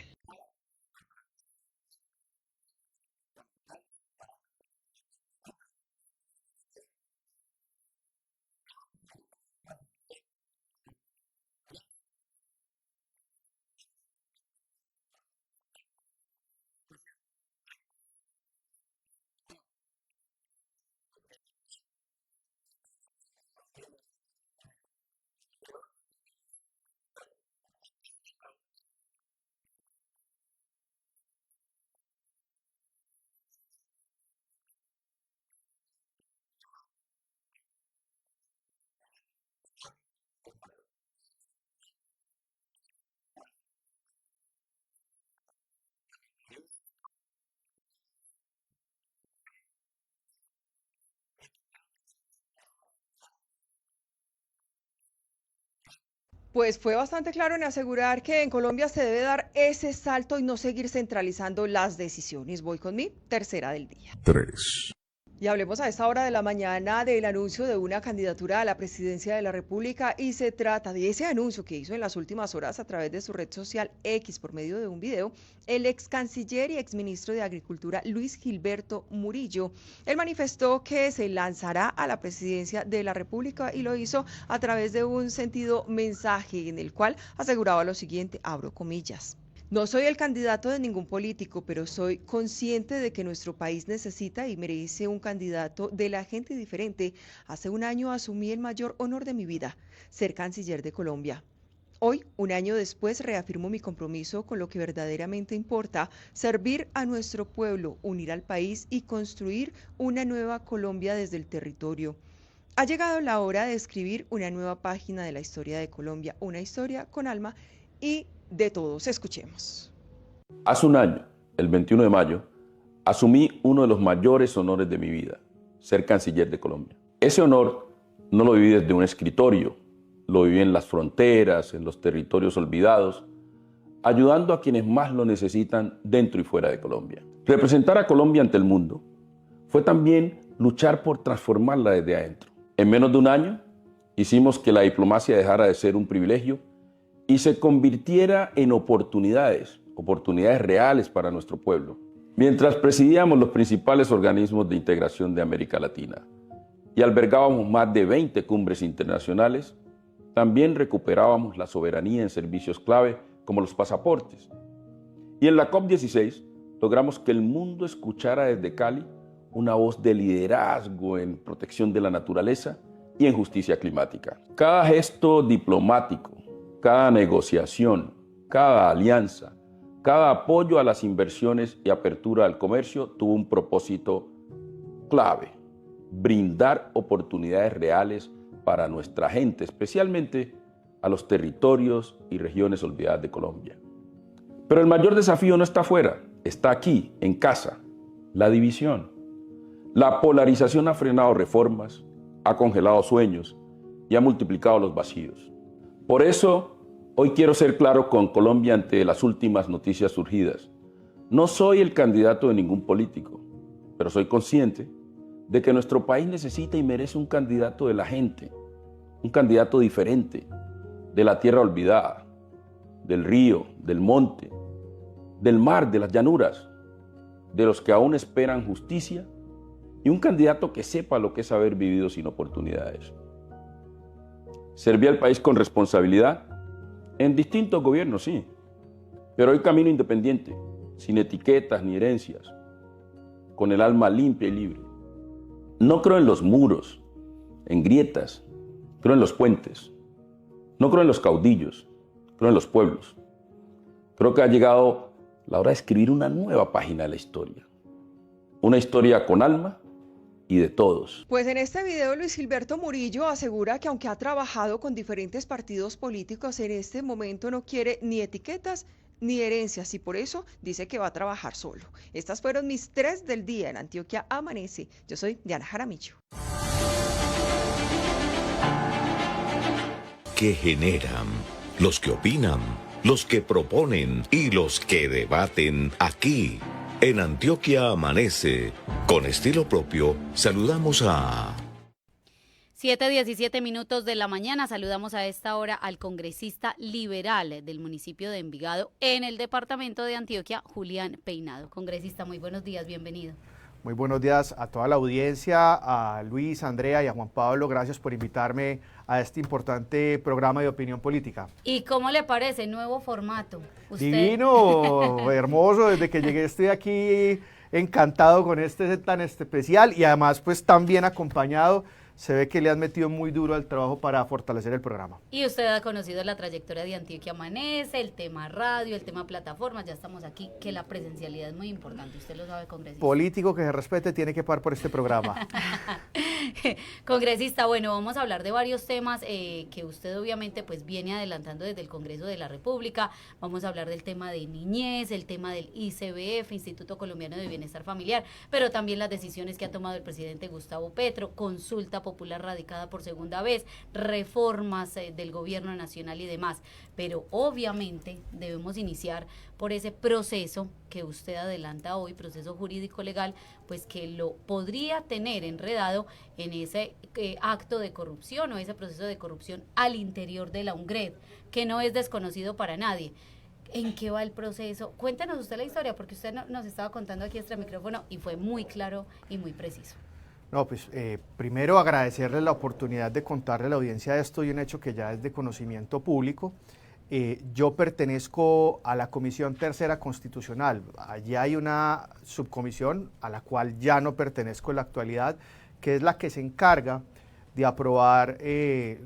Pues fue bastante claro en asegurar que en Colombia se debe dar ese salto y no seguir centralizando las decisiones. Voy con mi tercera del día. 3. Y hablemos a esta hora de la mañana del anuncio de una candidatura a la presidencia de la República y se trata de ese anuncio que hizo en las últimas horas a través de su red social X por medio de un video el ex canciller y ex ministro de Agricultura Luis Gilberto Murillo. Él manifestó que se lanzará a la presidencia de la República y lo hizo a través de un sentido mensaje en el cual aseguraba lo siguiente, abro comillas. No soy el candidato de ningún político, pero soy consciente de que nuestro país necesita y merece un candidato de la gente diferente. Hace un año asumí el mayor honor de mi vida, ser canciller de Colombia. Hoy, un año después, reafirmo mi compromiso con lo que verdaderamente importa, servir a nuestro pueblo, unir al país y construir una nueva Colombia desde el territorio. Ha llegado la hora de escribir una nueva página de la historia de Colombia, una historia con alma y de todos. Escuchemos. Hace un año, el 21 de mayo, asumí uno de los mayores honores de mi vida, ser canciller de Colombia. Ese honor no lo viví desde un escritorio, lo viví en las fronteras, en los territorios olvidados, ayudando a quienes más lo necesitan dentro y fuera de Colombia. Representar a Colombia ante el mundo fue también luchar por transformarla desde adentro. En menos de un año, hicimos que la diplomacia dejara de ser un privilegio y se convirtiera en oportunidades reales para nuestro pueblo. Mientras presidíamos los principales organismos de integración de América Latina y albergábamos más de 20 cumbres internacionales, también recuperábamos la soberanía en servicios clave como los pasaportes. Y en la COP16 logramos que el mundo escuchara desde Cali una voz de liderazgo en protección de la naturaleza y en justicia climática. Cada gesto diplomático, cada negociación, cada alianza, cada apoyo a las inversiones y apertura al comercio tuvo un propósito clave: brindar oportunidades reales para nuestra gente, especialmente a los territorios y regiones olvidadas de Colombia. Pero el mayor desafío no está afuera, está aquí, en casa: la división. La polarización ha frenado reformas, ha congelado sueños y ha multiplicado los vacíos. Por eso, hoy quiero ser claro con Colombia ante las últimas noticias surgidas. No soy el candidato de ningún político, pero soy consciente de que nuestro país necesita y merece un candidato de la gente, un candidato diferente, de la tierra olvidada, del río, del monte, del mar, de las llanuras, de los que aún esperan justicia y un candidato que sepa lo que es haber vivido sin oportunidades. Serví al país con responsabilidad en distintos gobiernos, sí, pero hoy camino independiente, sin etiquetas ni herencias, con el alma limpia y libre. No creo en los muros, en grietas, creo en los puentes. No creo en los caudillos, creo en los pueblos. Creo que ha llegado la hora de escribir una nueva página de la historia. Una historia con alma y de todos. Pues en este video Luis Gilberto Murillo asegura que aunque ha trabajado con diferentes partidos políticos, en este momento no quiere ni etiquetas ni herencias y por eso dice que va a trabajar solo. Estas fueron mis 3 del día en Antioquia Amanece. Yo soy Diana Jaramillo. Que generan, los que opinan, los que proponen y los que debaten aquí. En Antioquia Amanece, con estilo propio, saludamos a... 7:17 de la mañana, saludamos a esta hora al congresista liberal del municipio de Envigado en el departamento de Antioquia, Julián Peinado. Congresista, muy buenos días, bienvenido. Muy buenos días a toda la audiencia, a Luis, a Andrea y a Juan Pablo, gracias por invitarme a este importante programa de opinión política. ¿Y cómo le parece? Nuevo formato. ¿Usted? Divino, hermoso, desde que llegué estoy aquí encantado con este tan especial y además pues tan bien acompañado. Se ve que le han metido muy duro al trabajo para fortalecer el programa. Y usted ha conocido la trayectoria de Antioquia Amanece, el tema radio, el tema plataformas, ya estamos aquí, que la presencialidad es muy importante, usted lo sabe, congresista. Político que se respete tiene que pagar por este programa. Congresista, bueno, vamos a hablar de varios temas que usted obviamente pues viene adelantando desde el Congreso de la República. Vamos a hablar del tema de niñez, el tema del ICBF, Instituto Colombiano de Bienestar Familiar, pero también las decisiones que ha tomado el presidente Gustavo Petro, consulta popular radicada por segunda vez, reformas del gobierno nacional y demás. Pero obviamente debemos iniciar por ese proceso que usted adelanta hoy, proceso jurídico legal, pues que lo podría tener enredado en ese acto de corrupción o ese proceso de corrupción al interior de la UNGRED, que no es desconocido para nadie. ¿En qué va el proceso? Cuéntanos usted la historia, porque usted nos estaba contando aquí extra micrófono y fue muy claro y muy preciso. No, pues primero agradecerle la oportunidad de contarle a la audiencia esto y un hecho que ya es de conocimiento público. Yo pertenezco a la Comisión Tercera Constitucional. Allí hay una subcomisión a la cual ya no pertenezco en la actualidad, que es la que se encarga de aprobar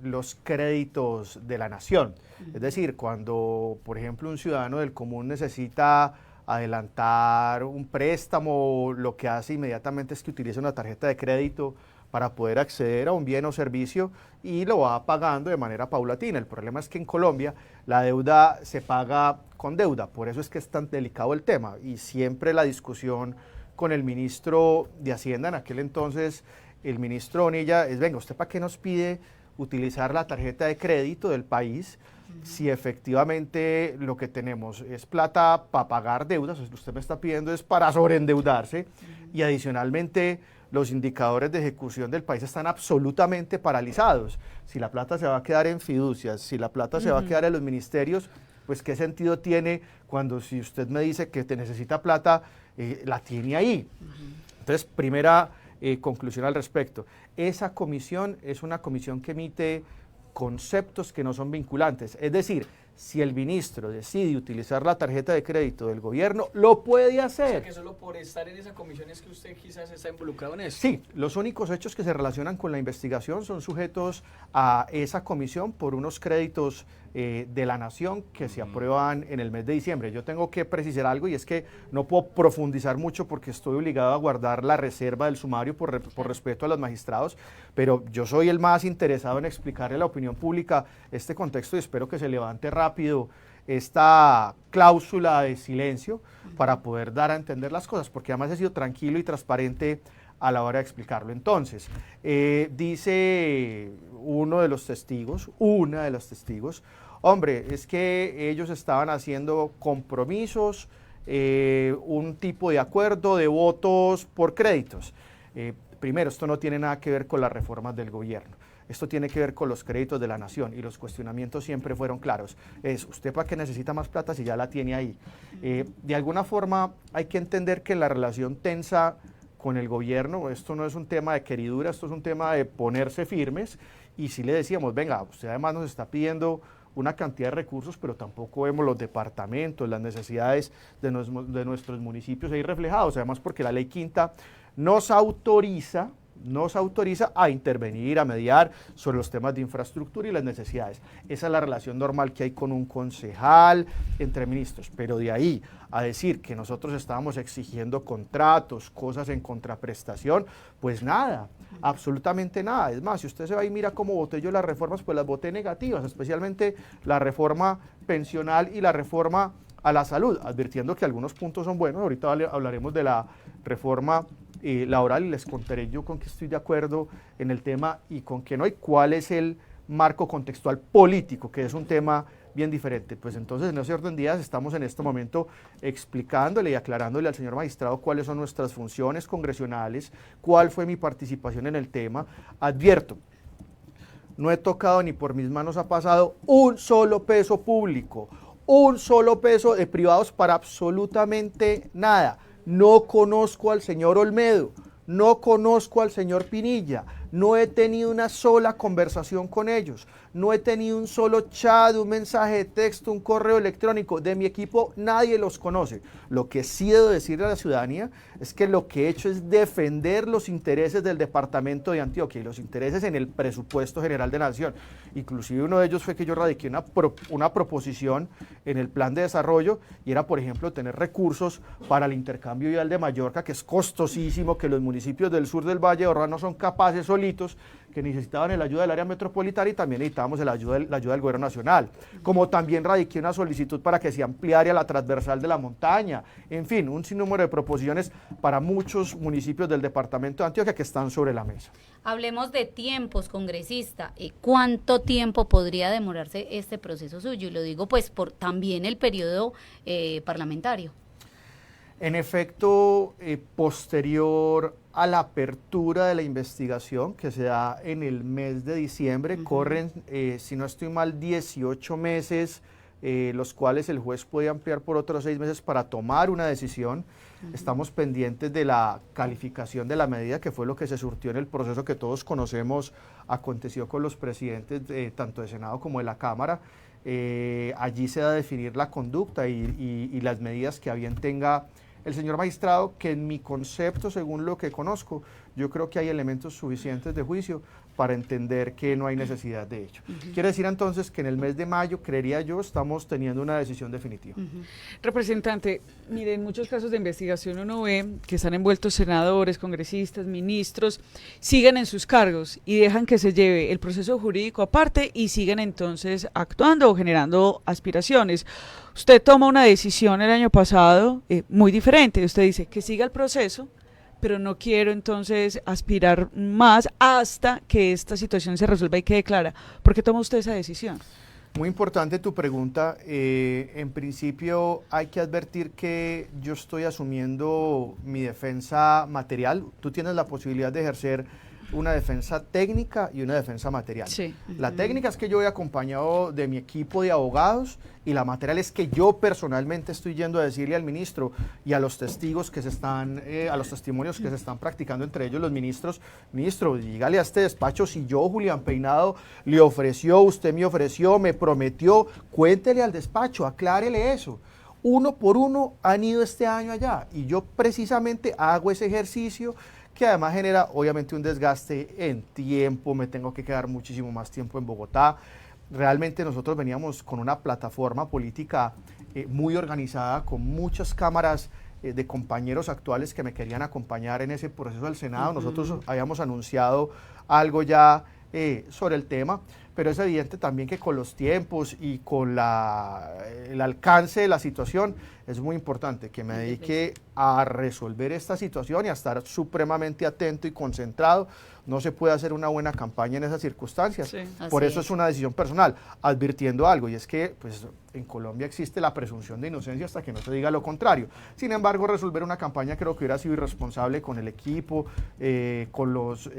los créditos de la nación. Es decir, cuando, por ejemplo, un ciudadano del común necesita adelantar un préstamo, lo que hace inmediatamente es que utiliza una tarjeta de crédito para poder acceder a un bien o servicio y lo va pagando de manera paulatina. El problema es que en Colombia la deuda se paga con deuda, por eso es que es tan delicado el tema y siempre la discusión con el ministro de Hacienda en aquel entonces, el ministro Bonilla, es venga, ¿usted para qué nos pide utilizar la tarjeta de crédito del país si efectivamente lo que tenemos es plata para pagar deudas? Usted me está pidiendo es para sobreendeudarse y adicionalmente los indicadores de ejecución del país están absolutamente paralizados. Si la plata se va a quedar en fiducias, si la plata se va a quedar en los ministerios, pues qué sentido tiene cuando si usted me dice que te necesita plata, la tiene ahí. Entonces, primera conclusión al respecto. Esa comisión es una comisión que emite conceptos que no son vinculantes. Es decir, si el ministro decide utilizar la tarjeta de crédito del gobierno, lo puede hacer. O sea, que solo por estar en esa comisión es que usted quizás está involucrado en eso. Sí, los únicos hechos que se relacionan con la investigación son sujetos a esa comisión por unos créditos de la nación que se aprueban en el mes de diciembre. Yo tengo que precisar algo y es que no puedo profundizar mucho porque estoy obligado a guardar la reserva del sumario por respeto a los magistrados, pero yo soy el más interesado en explicarle a la opinión pública este contexto y espero que se levante rápido esta cláusula de silencio para poder dar a entender las cosas, porque además he sido tranquilo y transparente a la hora de explicarlo. Entonces, dice una de los testigos, hombre, es que ellos estaban haciendo compromisos, un tipo de acuerdo de votos por créditos. Primero, esto no tiene nada que ver con las reformas del gobierno. esto tiene que ver con los créditos de la nación y los cuestionamientos siempre fueron claros. ¿Usted para qué necesita más plata si ya la tiene ahí? De alguna forma hay que entender que la relación tensa con el gobierno, esto no es un tema de queridura, esto es un tema de ponerse firmes, y si le decíamos, venga, usted además nos está pidiendo una cantidad de recursos, pero tampoco vemos los departamentos, las necesidades de nuestros municipios ahí reflejados, además porque la ley quinta nos autoriza a intervenir, a mediar sobre los temas de infraestructura y las necesidades. Esa es la relación normal que hay con un concejal entre ministros, pero de ahí a decir que nosotros estábamos exigiendo contratos, cosas en contraprestación, pues nada, absolutamente nada. Es más, si usted se va y mira cómo voté yo las reformas, pues las voté negativas, especialmente la reforma pensional y la reforma a la salud, advirtiendo que algunos puntos son buenos. Ahorita hablaremos de la reforma laboral y les contaré yo con qué estoy de acuerdo en el tema y con qué no, y cuál es el marco contextual político, que es un tema bien diferente. Pues entonces, en ese orden de ideas, estamos en este momento explicándole y aclarándole al señor magistrado cuáles son nuestras funciones congresionales, cuál fue mi participación en el tema. Advierto, no he tocado ni por mis manos ha pasado un solo peso público, un solo peso de privados para absolutamente nada. No conozco al señor Olmedo, no conozco al señor Pinilla, no he tenido una sola conversación con ellos, no he tenido un solo chat, un mensaje de texto, un correo electrónico. De mi equipo nadie los conoce. Lo que sí debo decirle a la ciudadanía es que lo que he hecho es defender los intereses del departamento de Antioquia y los intereses en el presupuesto general de la nación. Inclusive uno de ellos fue que yo radiqué una proposición en el plan de desarrollo, y era, por ejemplo, tener recursos para el intercambio vial de Mallorca, que es costosísimo, que los municipios del sur del Valle de Orrá no son capaces solitos, que necesitaban la ayuda del área metropolitana, y también necesitábamos la ayuda del gobierno nacional. Como también radiqué una solicitud para que se ampliara la transversal de la montaña. En fin, un sinnúmero de proposiciones para muchos municipios del departamento de Antioquia que están sobre la mesa. Hablemos de tiempos, congresista. ¿Cuánto tiempo podría demorarse este proceso suyo? Y lo digo pues por también el periodo parlamentario. En efecto, posterior a la apertura de la investigación que se da en el mes de diciembre, corren, si no estoy mal, 18 meses, los cuales el juez puede ampliar por otros 6 meses para tomar una decisión. Estamos pendientes de la calificación de la medida, que fue lo que se surtió en el proceso que todos conocemos, aconteció con los presidentes tanto de Senado como de la Cámara. Allí se va a definir la conducta y las medidas que a bien tenga el señor magistrado, que en mi concepto, según lo que conozco, yo creo que hay elementos suficientes de juicio para entender que no hay necesidad de ello. Quiere decir entonces que en el mes de mayo, creería yo, estamos teniendo una decisión definitiva. Representante, mire, en muchos casos de investigación uno ve que están envueltos senadores, congresistas, ministros, siguen en sus cargos y dejan que se lleve el proceso jurídico aparte y siguen entonces actuando o generando aspiraciones. Usted toma una decisión el año pasado muy diferente. Usted dice que siga el proceso, pero no quiero entonces aspirar más hasta que esta situación se resuelva y quede clara. ¿Por qué toma usted esa decisión? Muy importante tu pregunta. En principio hay que advertir que yo estoy asumiendo mi defensa material. Tú tienes la posibilidad de ejercer una defensa técnica y una defensa material. Sí. La técnica es que yo voy acompañado de mi equipo de abogados, y la material es que yo personalmente estoy yendo a decirle al ministro y a los testigos que se están, a los testimonios que se están practicando, entre ellos los ministros: ministro, dígale a este despacho si yo, Julián Peinado, le ofreció, usted me ofreció, me prometió, cuéntele al despacho, aclárele eso. Uno por uno han ido este año allá, y yo precisamente hago ese ejercicio, que además genera obviamente un desgaste en tiempo. Me tengo que quedar muchísimo más tiempo en Bogotá. Realmente nosotros veníamos con una plataforma política muy organizada, con muchas cámaras de compañeros actuales que me querían acompañar en ese proceso del Senado. Nosotros habíamos anunciado algo ya sobre el tema, pero es evidente también que con los tiempos y con el alcance de la situación, es muy importante que me dedique a resolver esta situación y a estar supremamente atento y concentrado. No se puede hacer una buena campaña en esas circunstancias. Sí, por eso es una decisión personal, advirtiendo algo, y es que pues, en Colombia existe la presunción de inocencia hasta que no se diga lo contrario. Sin embargo, resolver una campaña creo que hubiera sido irresponsable con el equipo, con los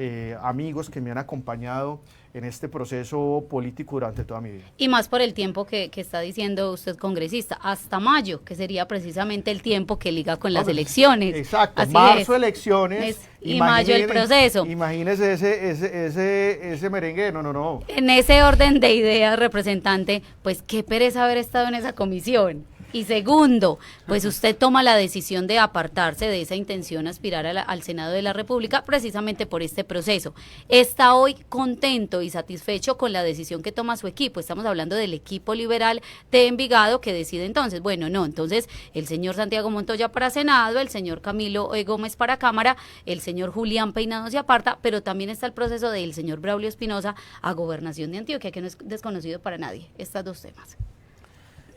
amigos que me han acompañado en este proceso político durante toda mi vida. Y más por el tiempo que está diciendo usted, congresista, hasta mayo, que sería precisamente el tiempo que liga con las elecciones. Exacto, Así marzo es. elecciones. Y mayo el proceso. Imagínese ese merengue, no. En ese orden de ideas, representante, pues qué pereza haber estado en esa comisión. Y segundo, pues usted toma la decisión de apartarse de esa intención aspirar al Senado de la República precisamente por este proceso. ¿Está hoy contento y satisfecho con la decisión que toma su equipo? Estamos hablando del equipo liberal de Envigado que decide entonces, bueno, no, entonces el señor Santiago Montoya para Senado, el señor Camilo Gómez para Cámara, el señor Julián Peinado se aparta, pero también está el proceso del señor Braulio Espinosa a Gobernación de Antioquia, que no es desconocido para nadie, estos dos temas.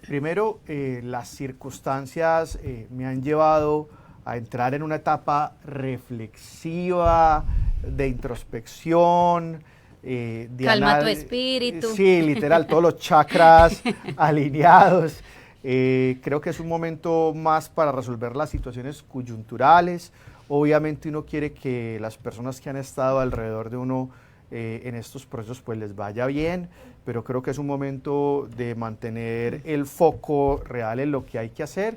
Primero, las circunstancias me han llevado a entrar en una etapa reflexiva, de introspección, calma tu espíritu. Sí, literal, todos los chakras alineados. Creo que es un momento más para resolver las situaciones coyunturales. Obviamente uno quiere que las personas que han estado alrededor de uno en estos procesos pues les vaya bien, pero creo que es un momento de mantener el foco real en lo que hay que hacer,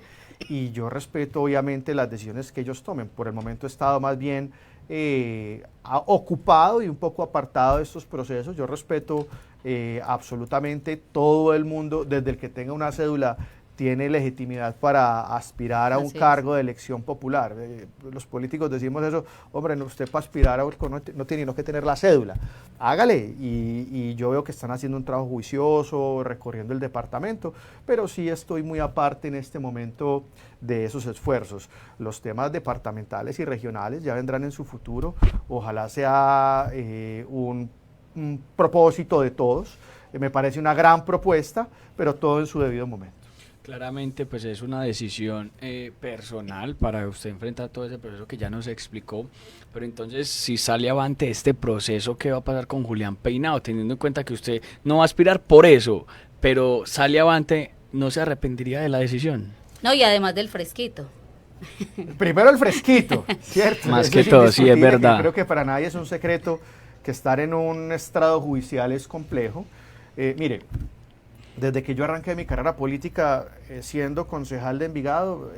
y yo respeto obviamente las decisiones que ellos tomen. Por el momento he estado más bien ocupado y un poco apartado de estos procesos. Yo respeto absolutamente todo el mundo, desde el que tenga una cédula tiene legitimidad para aspirar a un cargo de elección popular. Los políticos decimos eso, hombre, usted para aspirar a no tiene que tener la cédula, hágale, y yo veo que están haciendo un trabajo juicioso, recorriendo el departamento, pero sí estoy muy aparte en este momento de esos esfuerzos. Los temas departamentales y regionales ya vendrán en su futuro, ojalá sea un propósito de todos, me parece una gran propuesta, pero todo en su debido momento. Claramente, pues es una decisión personal para usted enfrentar todo ese proceso que ya nos explicó, pero entonces, si sale avante este proceso, ¿qué va a pasar con Julián Peinado? Teniendo en cuenta que usted no va a aspirar por eso, pero sale avante, ¿no se arrepentiría de la decisión? No, y además del fresquito. Primero el fresquito, ¿cierto? Más Eso que todo, sí, es verdad. Creo que para nadie es un secreto que estar en un estrado judicial es complejo. Mire, desde que yo arranqué mi carrera política siendo concejal de Envigado,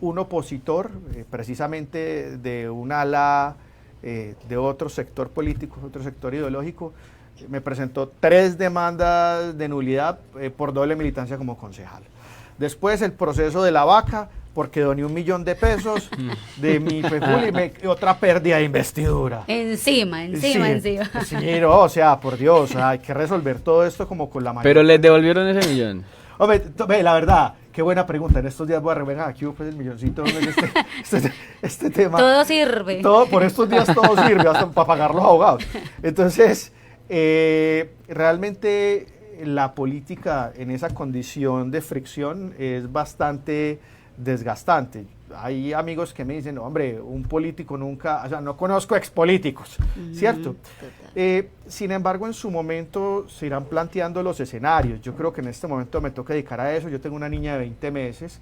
un opositor, precisamente de un ala de otro sector político, otro sector ideológico, me presentó 3 demandas de nulidad por doble militancia como concejal. Después el proceso de la vaca, porque doné $1.000.000 de mi pecul y otra pérdida de investidura. Encima. Sí, no, o sea, por Dios, hay que resolver todo esto como con la mayor. ¿Pero les devolvieron ese millón? Hombre, la verdad, qué buena pregunta. En estos días voy a revengar aquí pues, el milloncito. Este tema. Todo sirve. Por estos días todo sirve, hasta para pagar los abogados. Entonces, realmente la política en esa condición de fricción es bastante desgastante. Hay amigos que me dicen, no, hombre, un político nunca, o sea, no conozco expolíticos, ¿cierto? Sin embargo, en su momento se irán planteando los escenarios. Yo creo que en este momento me toca dedicar a eso. Yo tengo una niña de 20 meses,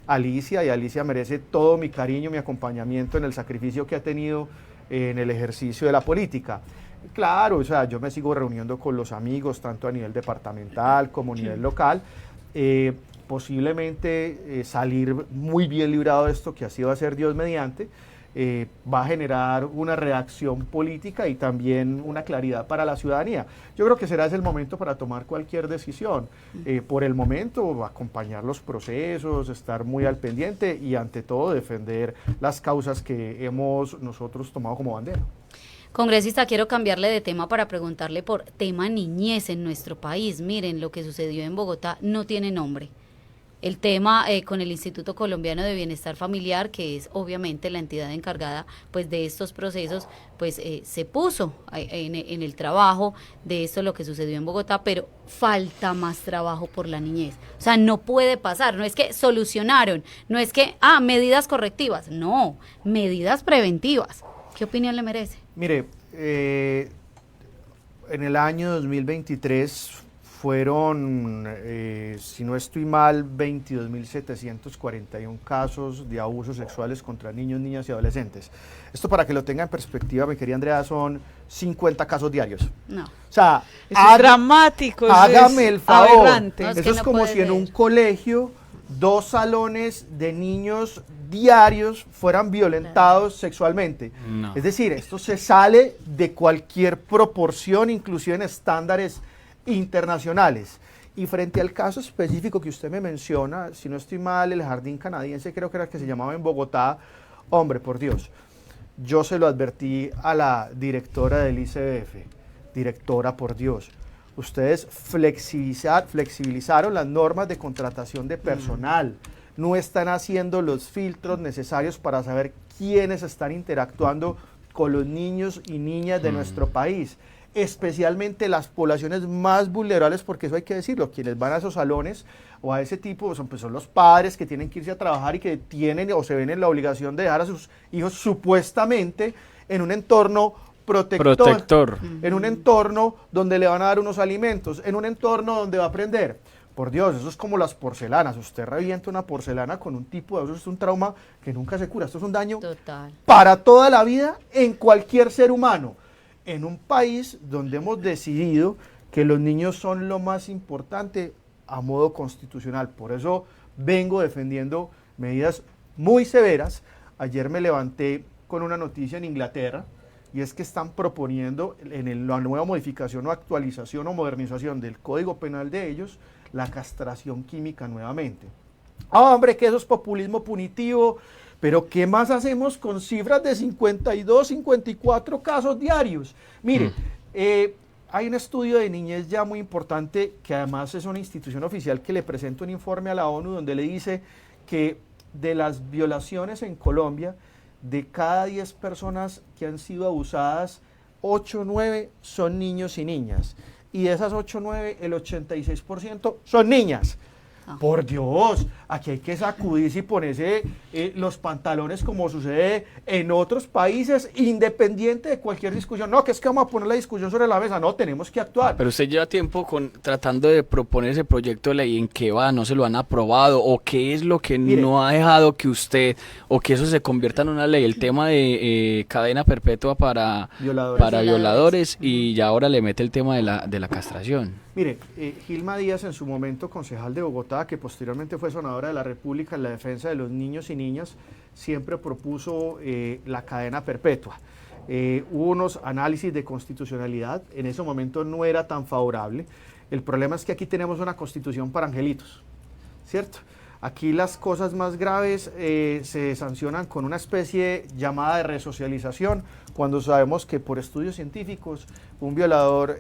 Alicia, y Alicia merece todo mi cariño, mi acompañamiento en el sacrificio que ha tenido en el ejercicio de la política. Claro, o sea, yo me sigo reuniendo con los amigos, tanto a nivel departamental como a nivel local, posiblemente salir muy bien librado de esto, que así va a ser Dios mediante, va a generar una reacción política y también una claridad para la ciudadanía. Yo creo que será ese el momento para tomar cualquier decisión. Por el momento, acompañar los procesos, estar muy al pendiente y ante todo defender las causas que hemos nosotros tomado como bandera. Congresista, quiero cambiarle de tema para preguntarle por tema niñez en nuestro país. Miren, lo que sucedió en Bogotá no tiene nombre. El tema con el Instituto Colombiano de Bienestar Familiar, que es obviamente la entidad encargada pues de estos procesos, pues se puso en el trabajo de esto, lo que sucedió en Bogotá, pero falta más trabajo por la niñez. O sea, no puede pasar, no es que solucionaron, no es que, medidas correctivas, no, medidas preventivas. ¿Qué opinión le merece? Mire, en el año 2023 fueron, si no estoy mal, 22.741 casos de abusos sexuales contra niños, niñas y adolescentes. Esto, para que lo tenga en perspectiva, mi querida Andrea, son 50 casos diarios. No. O sea, eso es dramático. Hágame el favor. Aberrante. No, eso es como si en un colegio 2 salones de niños diarios fueran violentados sexualmente. No. Es decir, esto se sale de cualquier proporción, inclusive en estándares internacionales. Y frente al caso específico que usted me menciona, si no estoy mal, el jardín canadiense, creo que era que se llamaba en Bogotá, hombre, por Dios, yo se lo advertí a la directora del ICBF, directora, por Dios, ustedes flexibilizaron las normas de contratación de personal, no están haciendo los filtros necesarios para saber quiénes están interactuando con los niños y niñas de nuestro país, especialmente las poblaciones más vulnerables, porque eso hay que decirlo, quienes van a esos salones o a ese tipo son los padres que tienen que irse a trabajar y que tienen o se ven en la obligación de dejar a sus hijos supuestamente en un entorno protector. En un entorno donde le van a dar unos alimentos, en un entorno donde va a aprender. Por Dios, eso es como las porcelanas. Usted revienta una porcelana con un tipo de eso, es un trauma que nunca se cura. Esto es un daño para toda la vida en cualquier ser humano. En un país donde hemos decidido que los niños son lo más importante a modo constitucional. Por eso vengo defendiendo medidas muy severas. Ayer me levanté con una noticia en Inglaterra, y es que están proponiendo en la nueva modificación o actualización o modernización del Código Penal de ellos la castración química nuevamente. Hombre, que eso es populismo punitivo, pero ¿qué más hacemos con cifras de 52, 54 casos diarios? Mire, hay un estudio de niñez ya muy importante, que además es una institución oficial que le presenta un informe a la ONU donde le dice que de las violaciones en Colombia, de cada 10 personas que han sido abusadas, 8 o 9 son niños y niñas. Y de esas 8 o 9, el 86% son niñas. Por Dios, aquí hay que sacudirse y ponerse los pantalones como sucede en otros países, independiente de cualquier discusión. No, que es que vamos a poner la discusión sobre la mesa, no, tenemos que actuar. Pero usted lleva tiempo tratando de proponer ese proyecto de ley, ¿en qué va? ¿No se lo han aprobado? ¿O qué es lo que no ha dejado que usted, o que eso se convierta en una ley? El tema de cadena perpetua para violadores, y ya ahora le mete el tema de la castración. Mire, Gilma Díaz, en su momento concejal de Bogotá, que posteriormente fue senadora de la República en la defensa de los niños y niñas, siempre propuso la cadena perpetua. Hubo unos análisis de constitucionalidad, en ese momento no era tan favorable. El problema es que aquí tenemos una constitución para angelitos, ¿cierto? Aquí las cosas más graves se sancionan con una especie llamada de resocialización, cuando sabemos que por estudios científicos un violador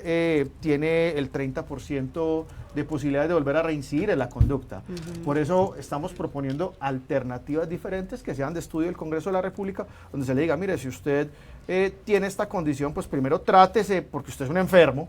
tiene el 30% de posibilidades de volver a reincidir en la conducta. Por eso estamos proponiendo alternativas diferentes que sean de estudio del Congreso de la República, donde se le diga, mire, si usted tiene esta condición, pues primero trátese, porque usted es un enfermo,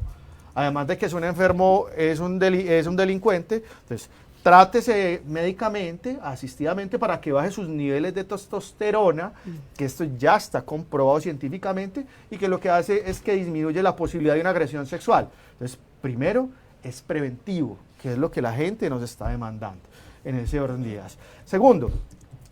además de que es un enfermo, es un delincuente, entonces trátese médicamente, asistidamente, para que baje sus niveles de testosterona, que esto ya está comprobado científicamente, y que lo que hace es que disminuye la posibilidad de una agresión sexual. Entonces, primero, es preventivo, que es lo que la gente nos está demandando en ese orden de ideas. Segundo,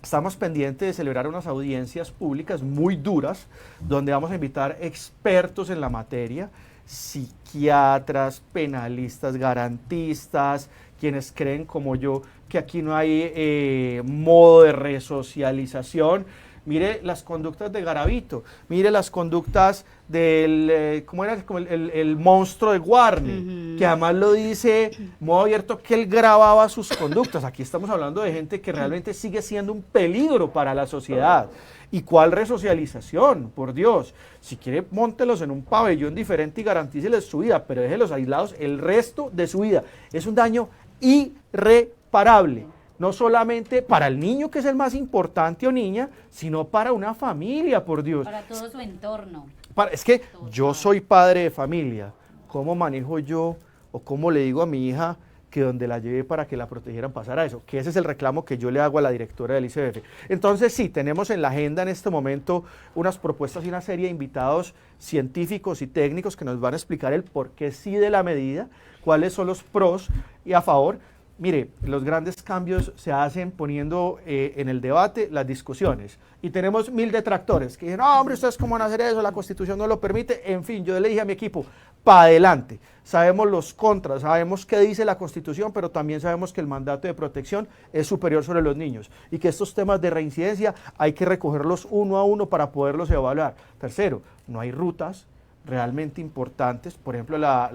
estamos pendientes de celebrar unas audiencias públicas muy duras, donde vamos a invitar expertos en la materia, psiquiatras, penalistas, garantistas, quienes creen como yo que aquí no hay modo de resocialización. Mire las conductas de Garavito, mire las conductas del, ¿cómo era? Como el monstruo de Warney, que además lo dice modo abierto, que él grababa sus conductas. Aquí estamos hablando de gente que realmente sigue siendo un peligro para la sociedad. ¿Y cuál resocialización? Por Dios, si quiere, móntelos en un pabellón diferente y garantíceles su vida, pero déjelos aislados el resto de su vida. Es un daño irreparable, no solamente para el niño, que es el más importante, o niña, sino para una familia, por Dios. Para todo su entorno. Es que yo soy padre de familia. ¿Cómo manejo yo o cómo le digo a mi hija que donde la llevé para que la protegieran pasara eso, que ese es el reclamo que yo le hago a la directora del ICBF. Entonces sí, tenemos en la agenda en este momento unas propuestas y una serie de invitados científicos y técnicos que nos van a explicar el por qué sí de la medida, cuáles son los pros y a favor. Mire, los grandes cambios se hacen poniendo en el debate las discusiones. Y tenemos 1000 detractores que dicen, no, hombre, ustedes cómo van a hacer eso, la Constitución no lo permite. En fin, yo le dije a mi equipo, para adelante. Sabemos los contras, sabemos qué dice la Constitución, pero también sabemos que el mandato de protección es superior sobre los niños y que estos temas de reincidencia hay que recogerlos uno a uno para poderlos evaluar. Tercero, no hay rutas realmente importantes. Por ejemplo, la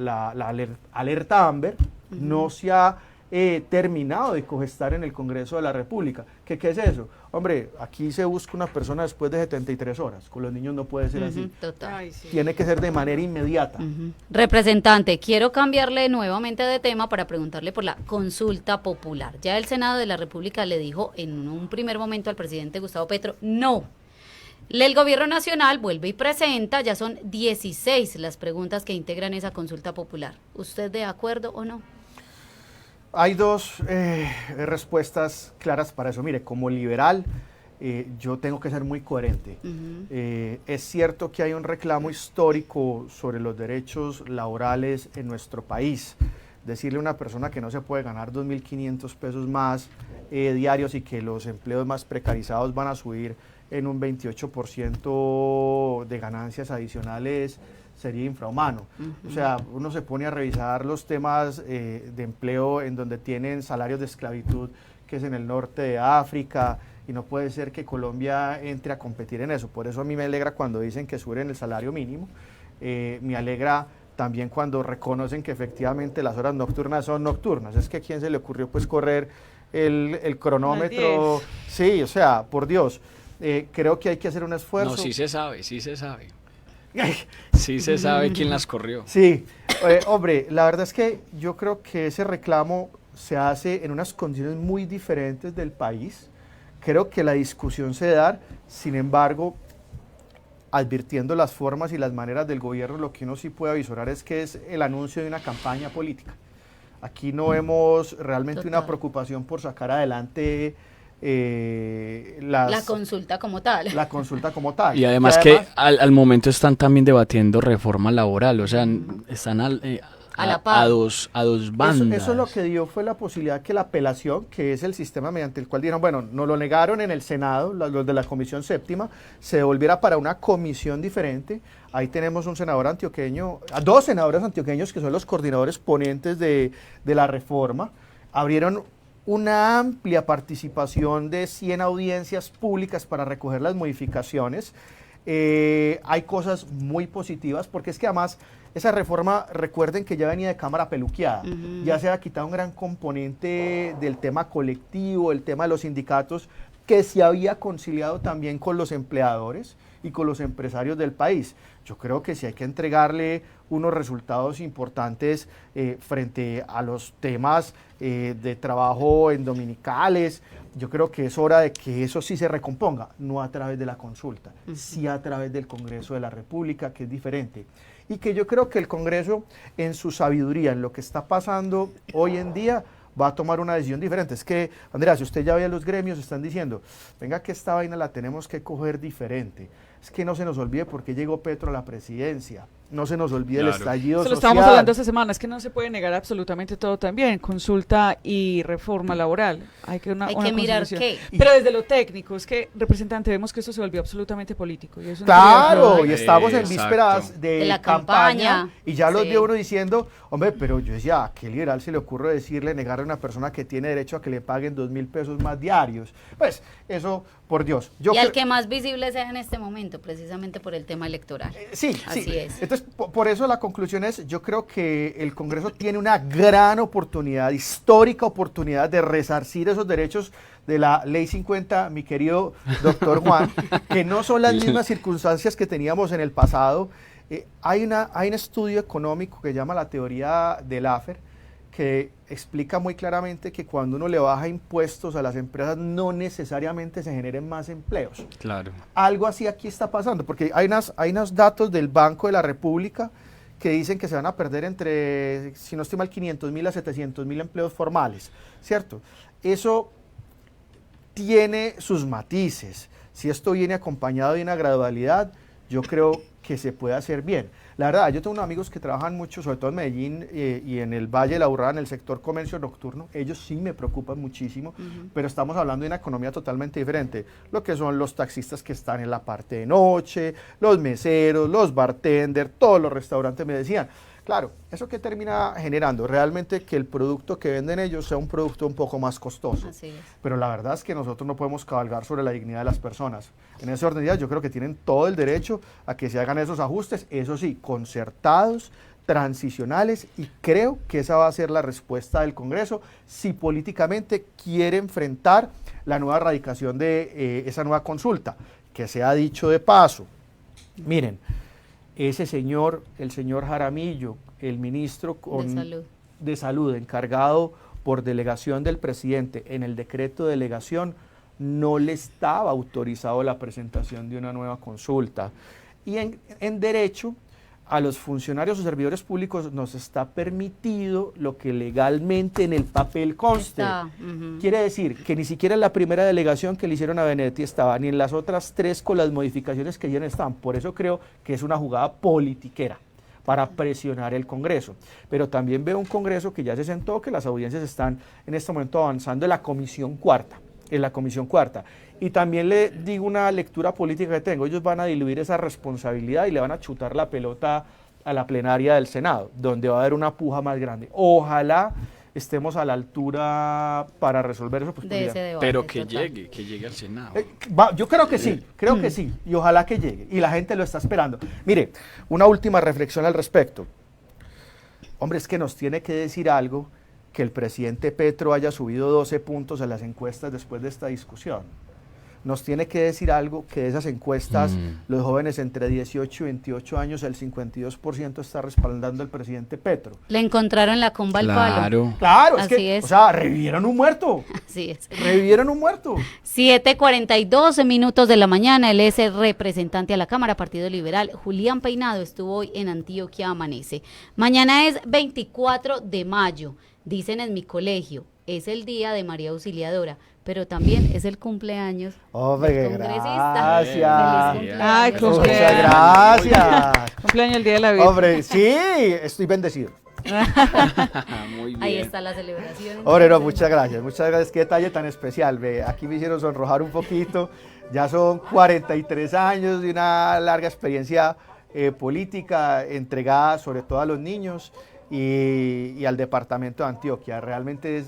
alerta Amber no se ha terminado de cogestar en el Congreso de la República. ¿Qué es eso? Hombre, aquí se busca una persona después de 73 horas. Con los niños no puede ser así. Total. Ay, sí. Tiene que ser de manera inmediata. Representante, quiero cambiarle nuevamente de tema para preguntarle por la consulta popular. Ya el Senado de la República le dijo en un primer momento al presidente Gustavo Petro, no. El gobierno nacional vuelve y presenta, ya son 16 las preguntas que integran esa consulta popular. ¿Usted de acuerdo o no? Hay dos respuestas claras para eso. Mire, como liberal, yo tengo que ser muy coherente. Es cierto que hay un reclamo histórico sobre los derechos laborales en nuestro país. Decirle a una persona que no se puede ganar 2.500 pesos más diarios y que los empleos más precarizados van a subir en un 28% de ganancias adicionales sería infrahumano. O sea, uno se pone a revisar los temas de empleo en donde tienen salarios de esclavitud, que es en el norte de África, y no puede ser que Colombia entre a competir en eso. Por eso a mí me alegra cuando dicen que suben el salario mínimo, me alegra también cuando reconocen que efectivamente las horas nocturnas son nocturnas. Es que a quién se le ocurrió pues correr el cronómetro. Sí, o sea, por Dios, creo que hay que hacer un esfuerzo. No, sí se sabe. Sí se sabe quién las corrió. Sí, hombre, la verdad es que yo creo que ese reclamo se hace en unas condiciones muy diferentes del país. Creo que la discusión se da, sin embargo, advirtiendo las formas y las maneras del gobierno, lo que uno sí puede avisorar es que es el anuncio de una campaña política. Aquí no vemos realmente una preocupación por sacar adelante la consulta como tal. La consulta como tal. Y además que al momento están también debatiendo reforma laboral, o sea, están a dos bandas. Eso lo que dio fue la posibilidad que la apelación, que es el sistema mediante el cual dijeron, bueno, nos lo negaron en el Senado, los de la Comisión Séptima, se devolviera para una comisión diferente. Ahí tenemos un senador antioqueño, dos senadores antioqueños que son los coordinadores ponentes de la reforma. Abrieron una amplia participación de 100 audiencias públicas para recoger las modificaciones. Hay cosas muy positivas, porque es que además esa reforma, recuerden que ya venía de cámara peluqueada, ya se ha quitado un gran componente del tema colectivo, el tema de los sindicatos, que se había conciliado también con los empleadores y con los empresarios del país. Yo creo que sí hay que entregarle unos resultados importantes frente a los temas de trabajo en dominicales. Yo creo que es hora de que eso sí se recomponga, no a través de la consulta, sí a través del Congreso de la República, que es diferente. Y que yo creo que el Congreso, en su sabiduría, en lo que está pasando hoy en día, va a tomar una decisión diferente. Es que, Andrea, si usted ya ve a los gremios, están diciendo, venga, que esta vaina la tenemos que coger diferente. Es que no se nos olvide por qué llegó Petro a la presidencia. No se nos olvide el estallido social. Eso lo estábamos hablando esta semana, es que no se puede negar absolutamente todo también, consulta y reforma laboral. Hay que mirar qué. Pero desde lo técnico, es que, representante, vemos que esto se volvió absolutamente político. Y eso claro, y estamos en vísperas de la campaña. Y ya los vio uno diciendo, hombre, pero yo decía, ¿a qué liberal se le ocurre decirle, negarle a una persona que tiene derecho a que le paguen 2.000 pesos más diarios? Pues, eso, por Dios. Y al que más visible sea en este momento, precisamente por el tema electoral. Sí, así es. Entonces, por eso la conclusión es, yo creo que el Congreso tiene una gran oportunidad, histórica oportunidad de resarcir esos derechos de la Ley 50, mi querido doctor Juan, que no son las mismas circunstancias que teníamos en el pasado. Hay un estudio económico que se llama la teoría del Laffer, que explica muy claramente que cuando uno le baja impuestos a las empresas no necesariamente se generen más empleos. Claro. Algo así aquí está pasando, porque hay unos datos del Banco de la República que dicen que se van a perder entre, si no estoy mal, 500.000 a 700.000 empleos formales, ¿cierto? Eso tiene sus matices. Si esto viene acompañado de una gradualidad, yo creo que se puede hacer bien. La verdad, yo tengo unos amigos que trabajan mucho, sobre todo en Medellín y en el Valle de la Aburrá, en el sector comercio nocturno. Ellos sí me preocupan muchísimo, pero estamos hablando de una economía totalmente diferente. Lo que son los taxistas que están en la parte de noche, los meseros, los bartenders, todos los restaurantes me decían. Claro, ¿eso qué termina generando? Realmente que el producto que venden ellos sea un producto un poco más costoso. Así es. Pero la verdad es que nosotros no podemos cabalgar sobre la dignidad de las personas. En ese orden de ideas yo creo que tienen todo el derecho a que se hagan esos ajustes, eso sí, concertados, transicionales, y creo que esa va a ser la respuesta del Congreso si políticamente quiere enfrentar la nueva erradicación de esa nueva consulta, que se ha dicho de paso. Miren, ese señor, el señor Jaramillo, el ministro de Salud, encargado por delegación del presidente en el decreto de delegación, no le estaba autorizado la presentación de una nueva consulta. Y en derecho, a los funcionarios o servidores públicos nos está permitido lo que legalmente en el papel conste. Quiere decir que ni siquiera en la primera delegación que le hicieron a Benedetti estaba, ni en las otras 3 con las modificaciones que ya estaban. Por eso creo que es una jugada politiquera para presionar el Congreso. Pero también veo un Congreso que ya se sentó, que las audiencias están en este momento avanzando en la Comisión Cuarta. Y también le digo una lectura política que tengo, ellos van a diluir esa responsabilidad y le van a chutar la pelota a la plenaria del Senado, donde va a haber una puja más grande. Ojalá estemos a la altura para resolver eso. De ese debate, pero que llegue al Senado. Yo creo que sí, que sí, y ojalá que llegue, y la gente lo está esperando. Mire, una última reflexión al respecto. Hombre, es que nos tiene que decir algo que el presidente Petro haya subido 12 puntos a las encuestas después de esta discusión. Nos tiene que decir algo que de esas encuestas, los jóvenes entre 18 y 28 años, el 52% está respaldando al presidente Petro. Le encontraron la comba al palo. Claro, es Así que, es. o sea, revivieron un muerto. Así es. Revivieron un muerto. 7:42 minutos de la mañana, él es el representante a la Cámara, Partido Liberal, Julián Peinado, estuvo hoy en Antioquia Amanece. Mañana es 24 de mayo, dicen en mi colegio, es el día de María Auxiliadora, pero también es el cumpleaños del congresista. Gracias. Feliz cumpleaños. Ay, Muchas gracias. Cumpleaños el día de la Virgen. Hombre, sí, estoy bendecido. Muy bien. Ahí está la celebración. Hombre, no, muchas gracias, qué detalle tan especial, ve, aquí me hicieron sonrojar un poquito, ya son 43 años de una larga experiencia política entregada sobre todo a los niños y al departamento de Antioquia. Realmente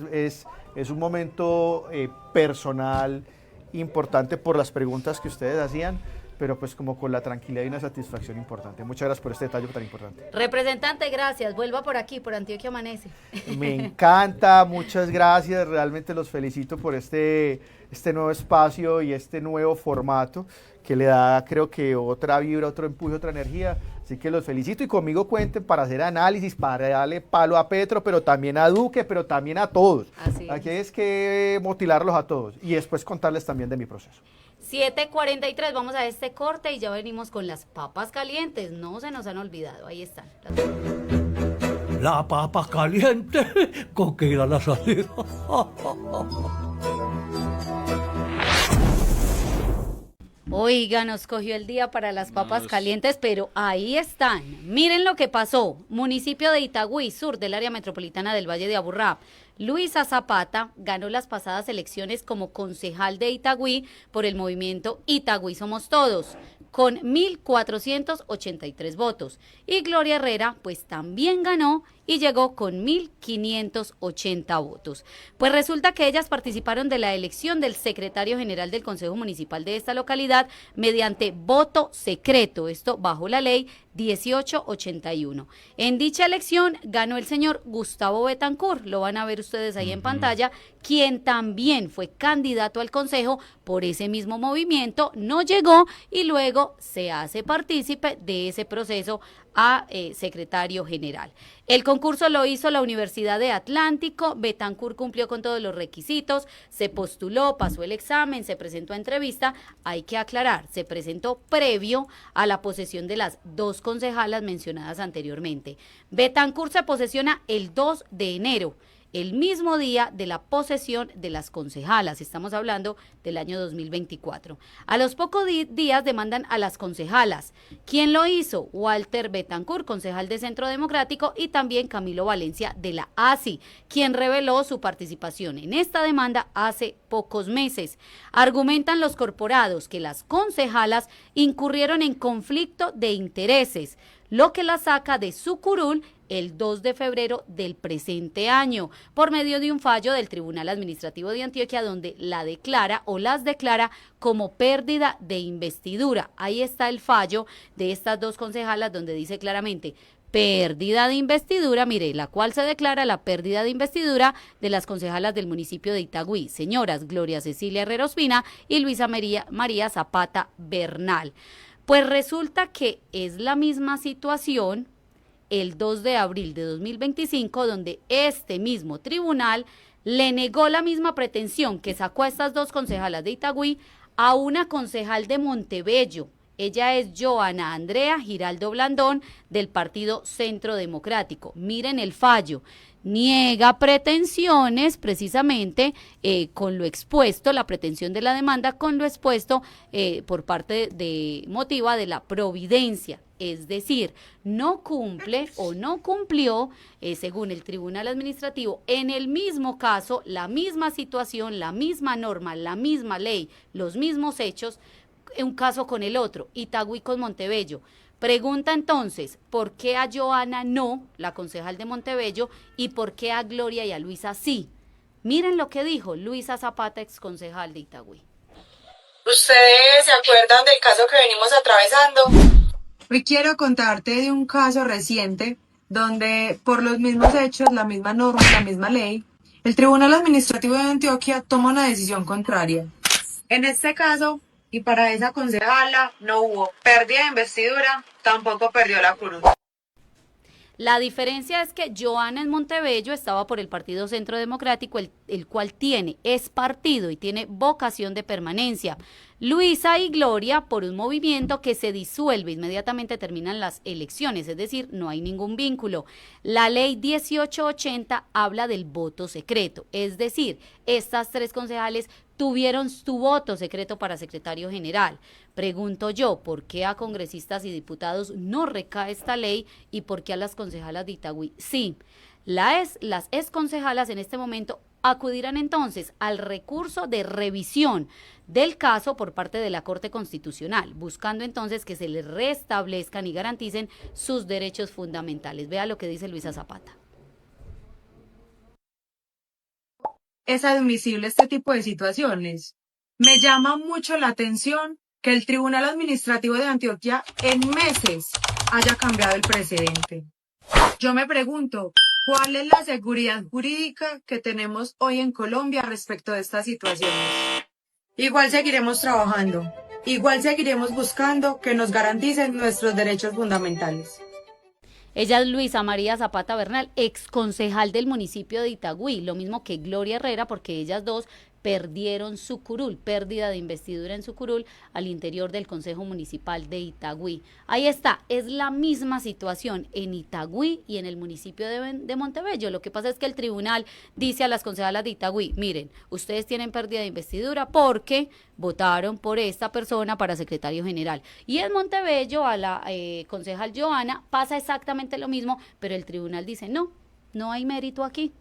es un momento personal importante por las preguntas que ustedes hacían, pero pues como con la tranquilidad y una satisfacción importante. Muchas gracias por este detalle tan importante. Representante, gracias. Vuelva por aquí, por Antioquia Amanece. Me encanta, muchas gracias. Realmente los felicito por este nuevo espacio y este nuevo formato que le da, creo que, otra vibra, otro empuje, otra energía. Así que los felicito y conmigo cuenten para hacer análisis, para darle palo a Petro, pero también a Duque, pero también a todos. Así es. Aquí es que motilarlos a todos y después contarles también de mi proceso. 7:43, vamos a este corte y ya venimos con las papas calientes. No se nos han olvidado, ahí están. La papa caliente, con que ir a la salida. Oiga, nos cogió el día para las papas calientes, pero ahí están. Miren lo que pasó. Municipio de Itagüí, sur del área metropolitana del Valle de Aburrá. Luisa Zapata ganó las pasadas elecciones como concejal de Itagüí por el movimiento Itagüí Somos Todos, con 1.483 votos. Y Gloria Herrera, pues también ganó y llegó con 1.580 votos. Pues resulta que ellas participaron de la elección del secretario general del Consejo Municipal de esta localidad mediante voto secreto, esto bajo la ley 1881. En dicha elección ganó el señor Gustavo Betancourt, lo van a ver ustedes ahí en pantalla, quien también fue candidato al Consejo por ese mismo movimiento, no llegó y luego se hace partícipe de ese proceso a secretario general. El concurso lo hizo la Universidad de Atlántico, Betancur cumplió con todos los requisitos, se postuló, pasó el examen, se presentó a entrevista. Hay que aclarar, se presentó previo a la posesión de las 2 concejalas mencionadas anteriormente. Betancur se posesiona el 2 de enero. El mismo día de la posesión de las concejalas, estamos hablando del año 2024. A los pocos días demandan a las concejalas. ¿Quién lo hizo? Walter Betancur, concejal de Centro Democrático, y también Camilo Valencia de la ASI, quien reveló su participación en esta demanda hace pocos meses. Argumentan los corporados que las concejalas incurrieron en conflicto de intereses, lo que la saca de su curul el 2 de febrero del presente año, por medio de un fallo del Tribunal Administrativo de Antioquia, donde la declara o las declara como pérdida de investidura. Ahí está el fallo de estas 2 concejalas, donde dice claramente pérdida de investidura, mire, la cual se declara la pérdida de investidura de las concejalas del municipio de Itagüí, señoras Gloria Cecilia Herrera Ospina y Luisa María Zapata Bernal. Pues resulta que es la misma situación el 2 de abril de 2025, donde este mismo tribunal le negó la misma pretensión que sacó a estas 2 concejalas de Itagüí a una concejal de Montebello. Ella es Joana Andrea Giraldo Blandón, del Partido Centro Democrático. Miren el fallo. Niega pretensiones precisamente con lo expuesto, la pretensión de la demanda con lo expuesto por parte de motiva de la providencia. Es decir, no cumple o no cumplió, según el Tribunal Administrativo, en el mismo caso, la misma situación, la misma norma, la misma ley, los mismos hechos, un caso con el otro, Itagüí con Montebello. Pregunta entonces, ¿por qué a Joana no, la concejal de Montebello, y por qué a Gloria y a Luisa sí? Miren lo que dijo Luisa Zapata, exconcejal de Itagüí. ¿Ustedes se acuerdan del caso que venimos atravesando? Hoy quiero contarte de un caso reciente donde por los mismos hechos, la misma norma, la misma ley, el Tribunal Administrativo de Antioquia toma una decisión contraria. En este caso, y para esa concejala no hubo pérdida de investidura, tampoco perdió la curul. La diferencia es que Joana en Montebello estaba por el Partido Centro Democrático, el cual es partido y tiene vocación de permanencia. Luisa y Gloria por un movimiento que se disuelve, inmediatamente terminan las elecciones, es decir, no hay ningún vínculo. La ley 1880 habla del voto secreto, es decir, estas 3 concejales tuvieron su voto secreto para secretario general. Pregunto yo, ¿por qué a congresistas y diputados no recae esta ley y por qué a las concejalas de Itagüí sí? Las exconcejalas en este momento acudirán entonces al recurso de revisión del caso por parte de la Corte Constitucional, buscando entonces que se les restablezcan y garanticen sus derechos fundamentales. Vea lo que dice Luisa Zapata. Es admisible este tipo de situaciones. Me llama mucho la atención que el Tribunal Administrativo de Antioquia en meses haya cambiado el precedente. Yo me pregunto, ¿cuál es la seguridad jurídica que tenemos hoy en Colombia respecto de estas situaciones? Igual seguiremos trabajando, igual seguiremos buscando que nos garanticen nuestros derechos fundamentales. Ella es Luisa María Zapata Bernal, exconcejal del municipio de Itagüí, lo mismo que Gloria Herrera, porque ellas 2 perdieron su curul, pérdida de investidura en su curul al interior del Consejo Municipal de Itagüí. Ahí está, es la misma situación en Itagüí y en el municipio de Montebello. Lo que pasa es que el tribunal dice a las concejalas de Itagüí, miren, ustedes tienen pérdida de investidura porque votaron por esta persona para secretario general. Y en Montebello a la concejal Joana pasa exactamente lo mismo, pero el tribunal dice, no hay mérito aquí.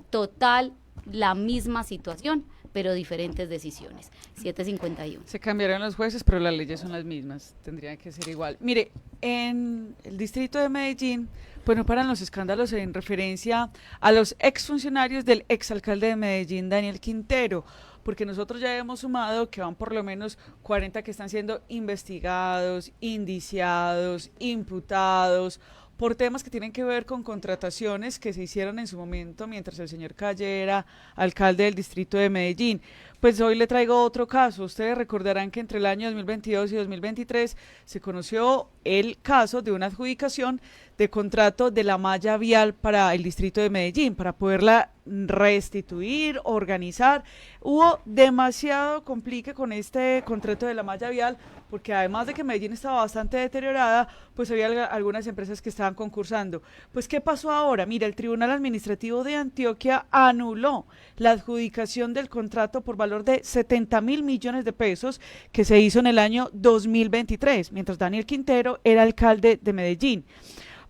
Total, la misma situación, pero diferentes decisiones. 751. Se cambiaron los jueces, pero las leyes son las mismas, tendrían que ser igual. Mire, en el distrito de Medellín, pues no paran los escándalos en referencia a los exfuncionarios del exalcalde de Medellín, Daniel Quintero, porque nosotros ya hemos sumado que van por lo menos 40 que están siendo investigados, indiciados, imputados por temas que tienen que ver con contrataciones que se hicieron en su momento mientras el señor Calle era alcalde del distrito de Medellín. Pues hoy le traigo otro caso. Ustedes recordarán que entre el año 2022 y 2023 se conoció el caso de una adjudicación de contrato de la malla vial para el distrito de Medellín, para poderla restituir, organizar. Hubo demasiado complique con este contrato de la malla vial, porque además de que Medellín estaba bastante deteriorada, pues había algunas empresas que estaban concursando. Pues, ¿qué pasó ahora? Mira, el Tribunal Administrativo de Antioquia anuló la adjudicación del contrato por valor de 70.000 millones de pesos que se hizo en el año 2023, mientras Daniel Quintero era alcalde de Medellín.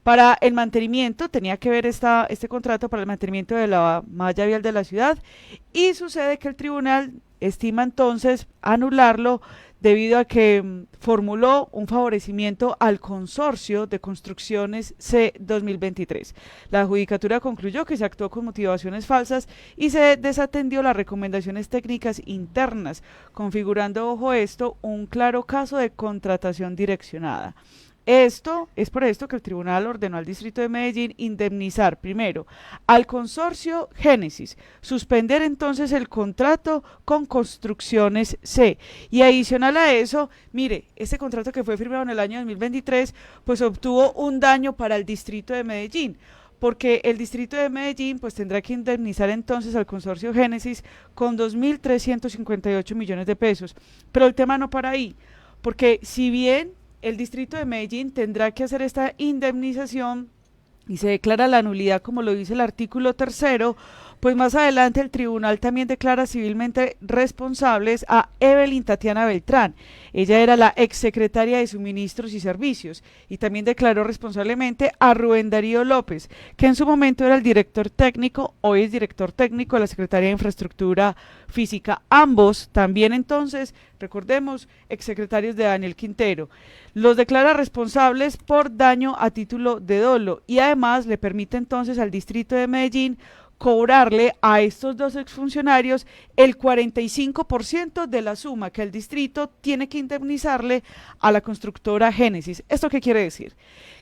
Para el mantenimiento, tenía que ver este contrato para el mantenimiento de la malla vial de la ciudad, y sucede que el tribunal estima entonces anularlo debido a que formuló un favorecimiento al consorcio de construcciones C 2023. La judicatura concluyó que se actuó con motivaciones falsas y se desatendió las recomendaciones técnicas internas, configurando, ojo esto, un claro caso de contratación direccionada. Esto es por esto que el tribunal ordenó al distrito de Medellín indemnizar primero al consorcio Génesis, suspender entonces el contrato con Construcciones C, y adicional a eso, mire, este contrato que fue firmado en el año 2023 pues obtuvo un daño para el distrito de Medellín, porque el distrito de Medellín pues tendrá que indemnizar entonces al consorcio Génesis con 2.358 millones de pesos, pero el tema no para ahí, porque si bien el distrito de Medellín tendrá que hacer esta indemnización y se declara la nulidad como lo dice el artículo 3º, pues más adelante el tribunal también declara civilmente responsables a Evelyn Tatiana Beltrán. Ella era la exsecretaria de Suministros y Servicios, y también declaró responsablemente a Rubén Darío López, que en su momento era el director técnico, hoy es director técnico de la Secretaría de Infraestructura Física. Ambos también entonces, recordemos, exsecretarios de Daniel Quintero. Los declara responsables por daño a título de dolo, y además le permite entonces al distrito de Medellín cobrarle a estos dos exfuncionarios el 45% de la suma que el distrito tiene que indemnizarle a la constructora Génesis. ¿Esto qué quiere decir?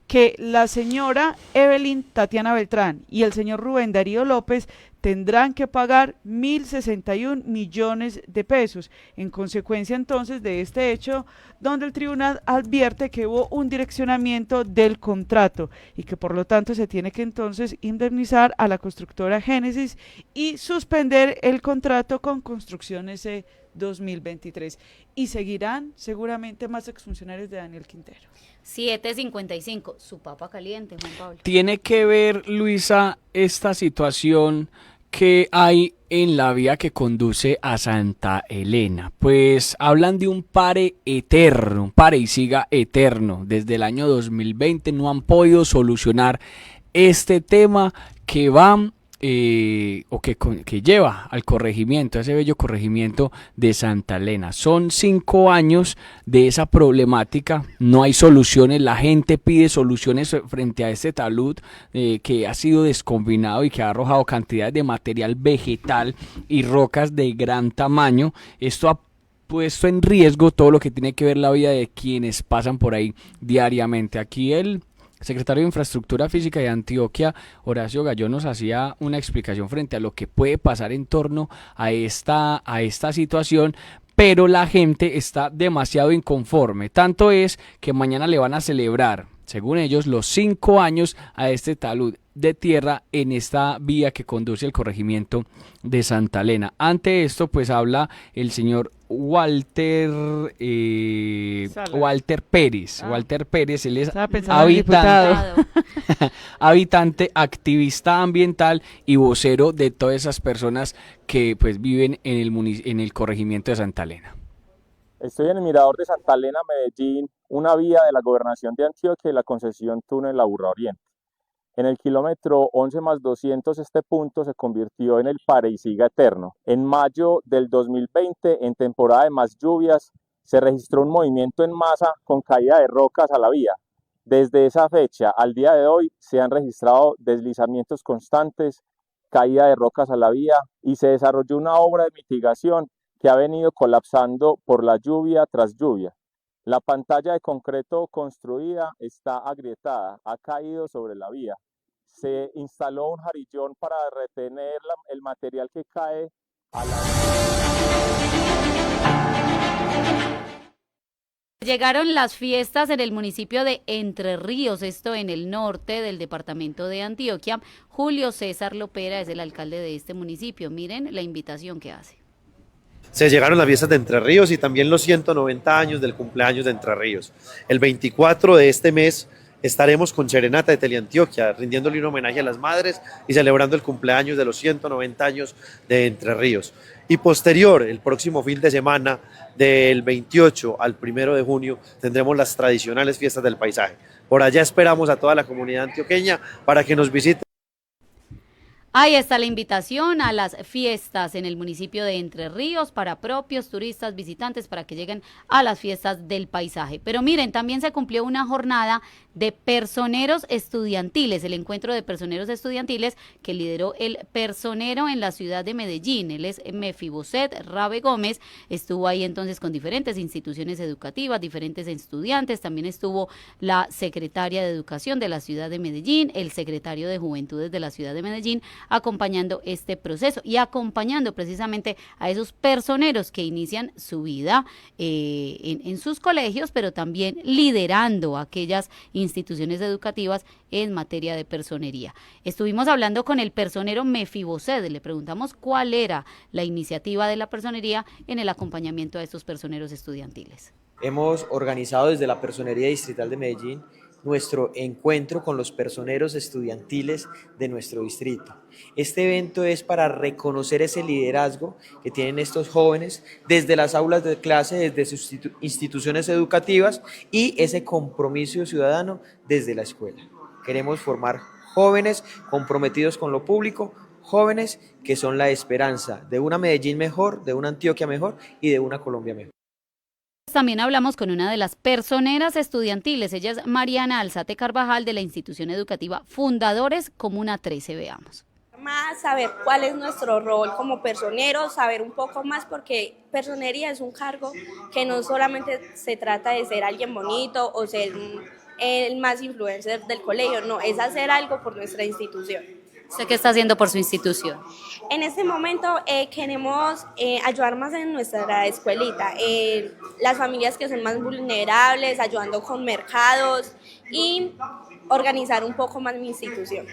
Que la señora Evelyn Tatiana Beltrán y el señor Rubén Darío López tendrán que pagar 1.061 millones de pesos, en consecuencia entonces de este hecho, donde el tribunal advierte que hubo un direccionamiento del contrato y que por lo tanto se tiene que entonces indemnizar a la constructora Génesis y suspender el contrato con Construcciones 2023. Y seguirán seguramente más exfuncionarios de Daniel Quintero. 7:55, su papa caliente, Juan Pablo. Tiene que ver, Luisa, esta situación que hay en la vía que conduce a Santa Elena. Pues hablan de un pare eterno, un pare y siga eterno. Desde el año 2020 no han podido solucionar este tema que va que lleva al corregimiento, a ese bello corregimiento de Santa Elena. Son 5 años de esa problemática, no hay soluciones, la gente pide soluciones frente a este talud que ha sido descombinado y que ha arrojado cantidades de material vegetal y rocas de gran tamaño. Esto ha puesto en riesgo todo lo que tiene que ver la vida de quienes pasan por ahí diariamente. Aquí el secretario de Infraestructura Física de Antioquia, Horacio Gallón, nos hacía una explicación frente a lo que puede pasar en torno a esta situación, pero la gente está demasiado inconforme. Tanto es que mañana le van a celebrar, según ellos, los 5 años a este talud de tierra en esta vía que conduce al corregimiento de Santa Elena. Ante esto, pues habla el señor Walter Pérez. Walter Pérez, él es habitante, activista ambiental y vocero de todas esas personas que pues viven en el corregimiento de Santa Elena. Estoy en el mirador de Santa Elena, Medellín, una vía de la gobernación de Antioquia y la concesión Túnel La Burra Oriente. En el kilómetro 11+200 este punto se convirtió en el pare y siga eterno. En mayo del 2020, en temporada de más lluvias, se registró un movimiento en masa con caída de rocas a la vía. Desde esa fecha al día de hoy se han registrado deslizamientos constantes, caída de rocas a la vía y se desarrolló una obra de mitigación que ha venido colapsando por la lluvia tras lluvia. La pantalla de concreto construida está agrietada, ha caído sobre la vía. Se instaló un jarillón para retener el material que cae a la... Llegaron las fiestas en el municipio de Entre Ríos, esto en el norte del departamento de Antioquia. Julio César Lopera es el alcalde de este municipio. Miren la invitación que hace. Se llegaron las fiestas de Entre Ríos y también los 190 años del cumpleaños de Entre Ríos. El 24 de este mes estaremos con Serenata de Teleantioquia, rindiéndole un homenaje a las madres y celebrando el cumpleaños de los 190 años de Entre Ríos. Y posterior, el próximo fin de semana, del 28 al 1 de junio, tendremos las tradicionales fiestas del paisaje. Por allá esperamos a toda la comunidad antioqueña para que nos visiten. Ahí está la invitación a las fiestas en el municipio de Entre Ríos para propios, turistas, visitantes, para que lleguen a las fiestas del paisaje. Pero miren, también se cumplió una jornada de personeros estudiantiles, el encuentro de personeros estudiantiles que lideró el personero en la ciudad de Medellín. Él es Mefiboset Rabe Gómez, estuvo ahí entonces con diferentes instituciones educativas, diferentes estudiantes, también estuvo la secretaria de Educación de la ciudad de Medellín, el secretario de Juventudes de la ciudad de Medellín, acompañando este proceso y acompañando precisamente a esos personeros que inician su vida en sus colegios, pero también liderando aquellas instituciones educativas en materia de personería. Estuvimos hablando con el personero Mefiboset, le preguntamos cuál era la iniciativa de la personería en el acompañamiento a estos personeros estudiantiles. Hemos organizado desde la Personería Distrital de Medellín nuestro encuentro con los personeros estudiantiles de nuestro distrito. Este evento es para reconocer ese liderazgo que tienen estos jóvenes desde las aulas de clase, desde sus instituciones educativas y ese compromiso ciudadano desde la escuela. Queremos formar jóvenes comprometidos con lo público, jóvenes que son la esperanza de una Medellín mejor, de una Antioquia mejor y de una Colombia mejor. También hablamos con una de las personeras estudiantiles, ella es Mariana Alzate Carvajal de la institución educativa Fundadores Comuna 13, veamos. Más saber cuál es nuestro rol como personeros, saber un poco más porque personería es un cargo que no solamente se trata de ser alguien bonito o ser el más influencer del colegio, no, es hacer algo por nuestra institución. ¿Usted qué está haciendo por su institución? En este momento queremos ayudar más en nuestra escuelita, las familias que son más vulnerables, ayudando con mercados y organizar un poco más mi institución.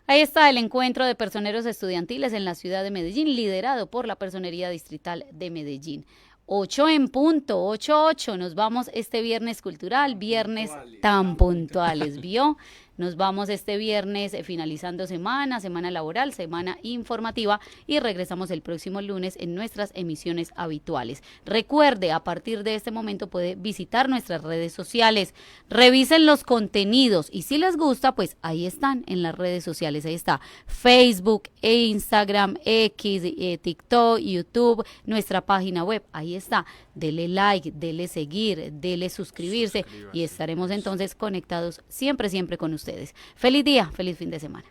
Ahí está el encuentro de personeros estudiantiles en la ciudad de Medellín, liderado por la Personería Distrital de Medellín. 8 en punto, 8:08, nos vamos este viernes cultural, viernes tan puntuales, ¿vio? Nos vamos este viernes finalizando semana laboral, semana informativa y regresamos el próximo lunes en nuestras emisiones habituales. Recuerde, a partir de este momento puede visitar nuestras redes sociales, revisen los contenidos y si les gusta, pues ahí están en las redes sociales, ahí está Facebook, Instagram, X, TikTok, YouTube, nuestra página web, ahí está. Dele like, dele seguir, dele suscribirse y estaremos entonces conectados siempre con ustedes. Feliz día, feliz fin de semana.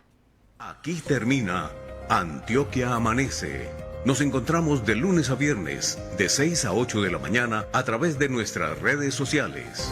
Aquí termina Antioquia Amanece. Nos encontramos de lunes a viernes, de 6 a 8 de la mañana a través de nuestras redes sociales.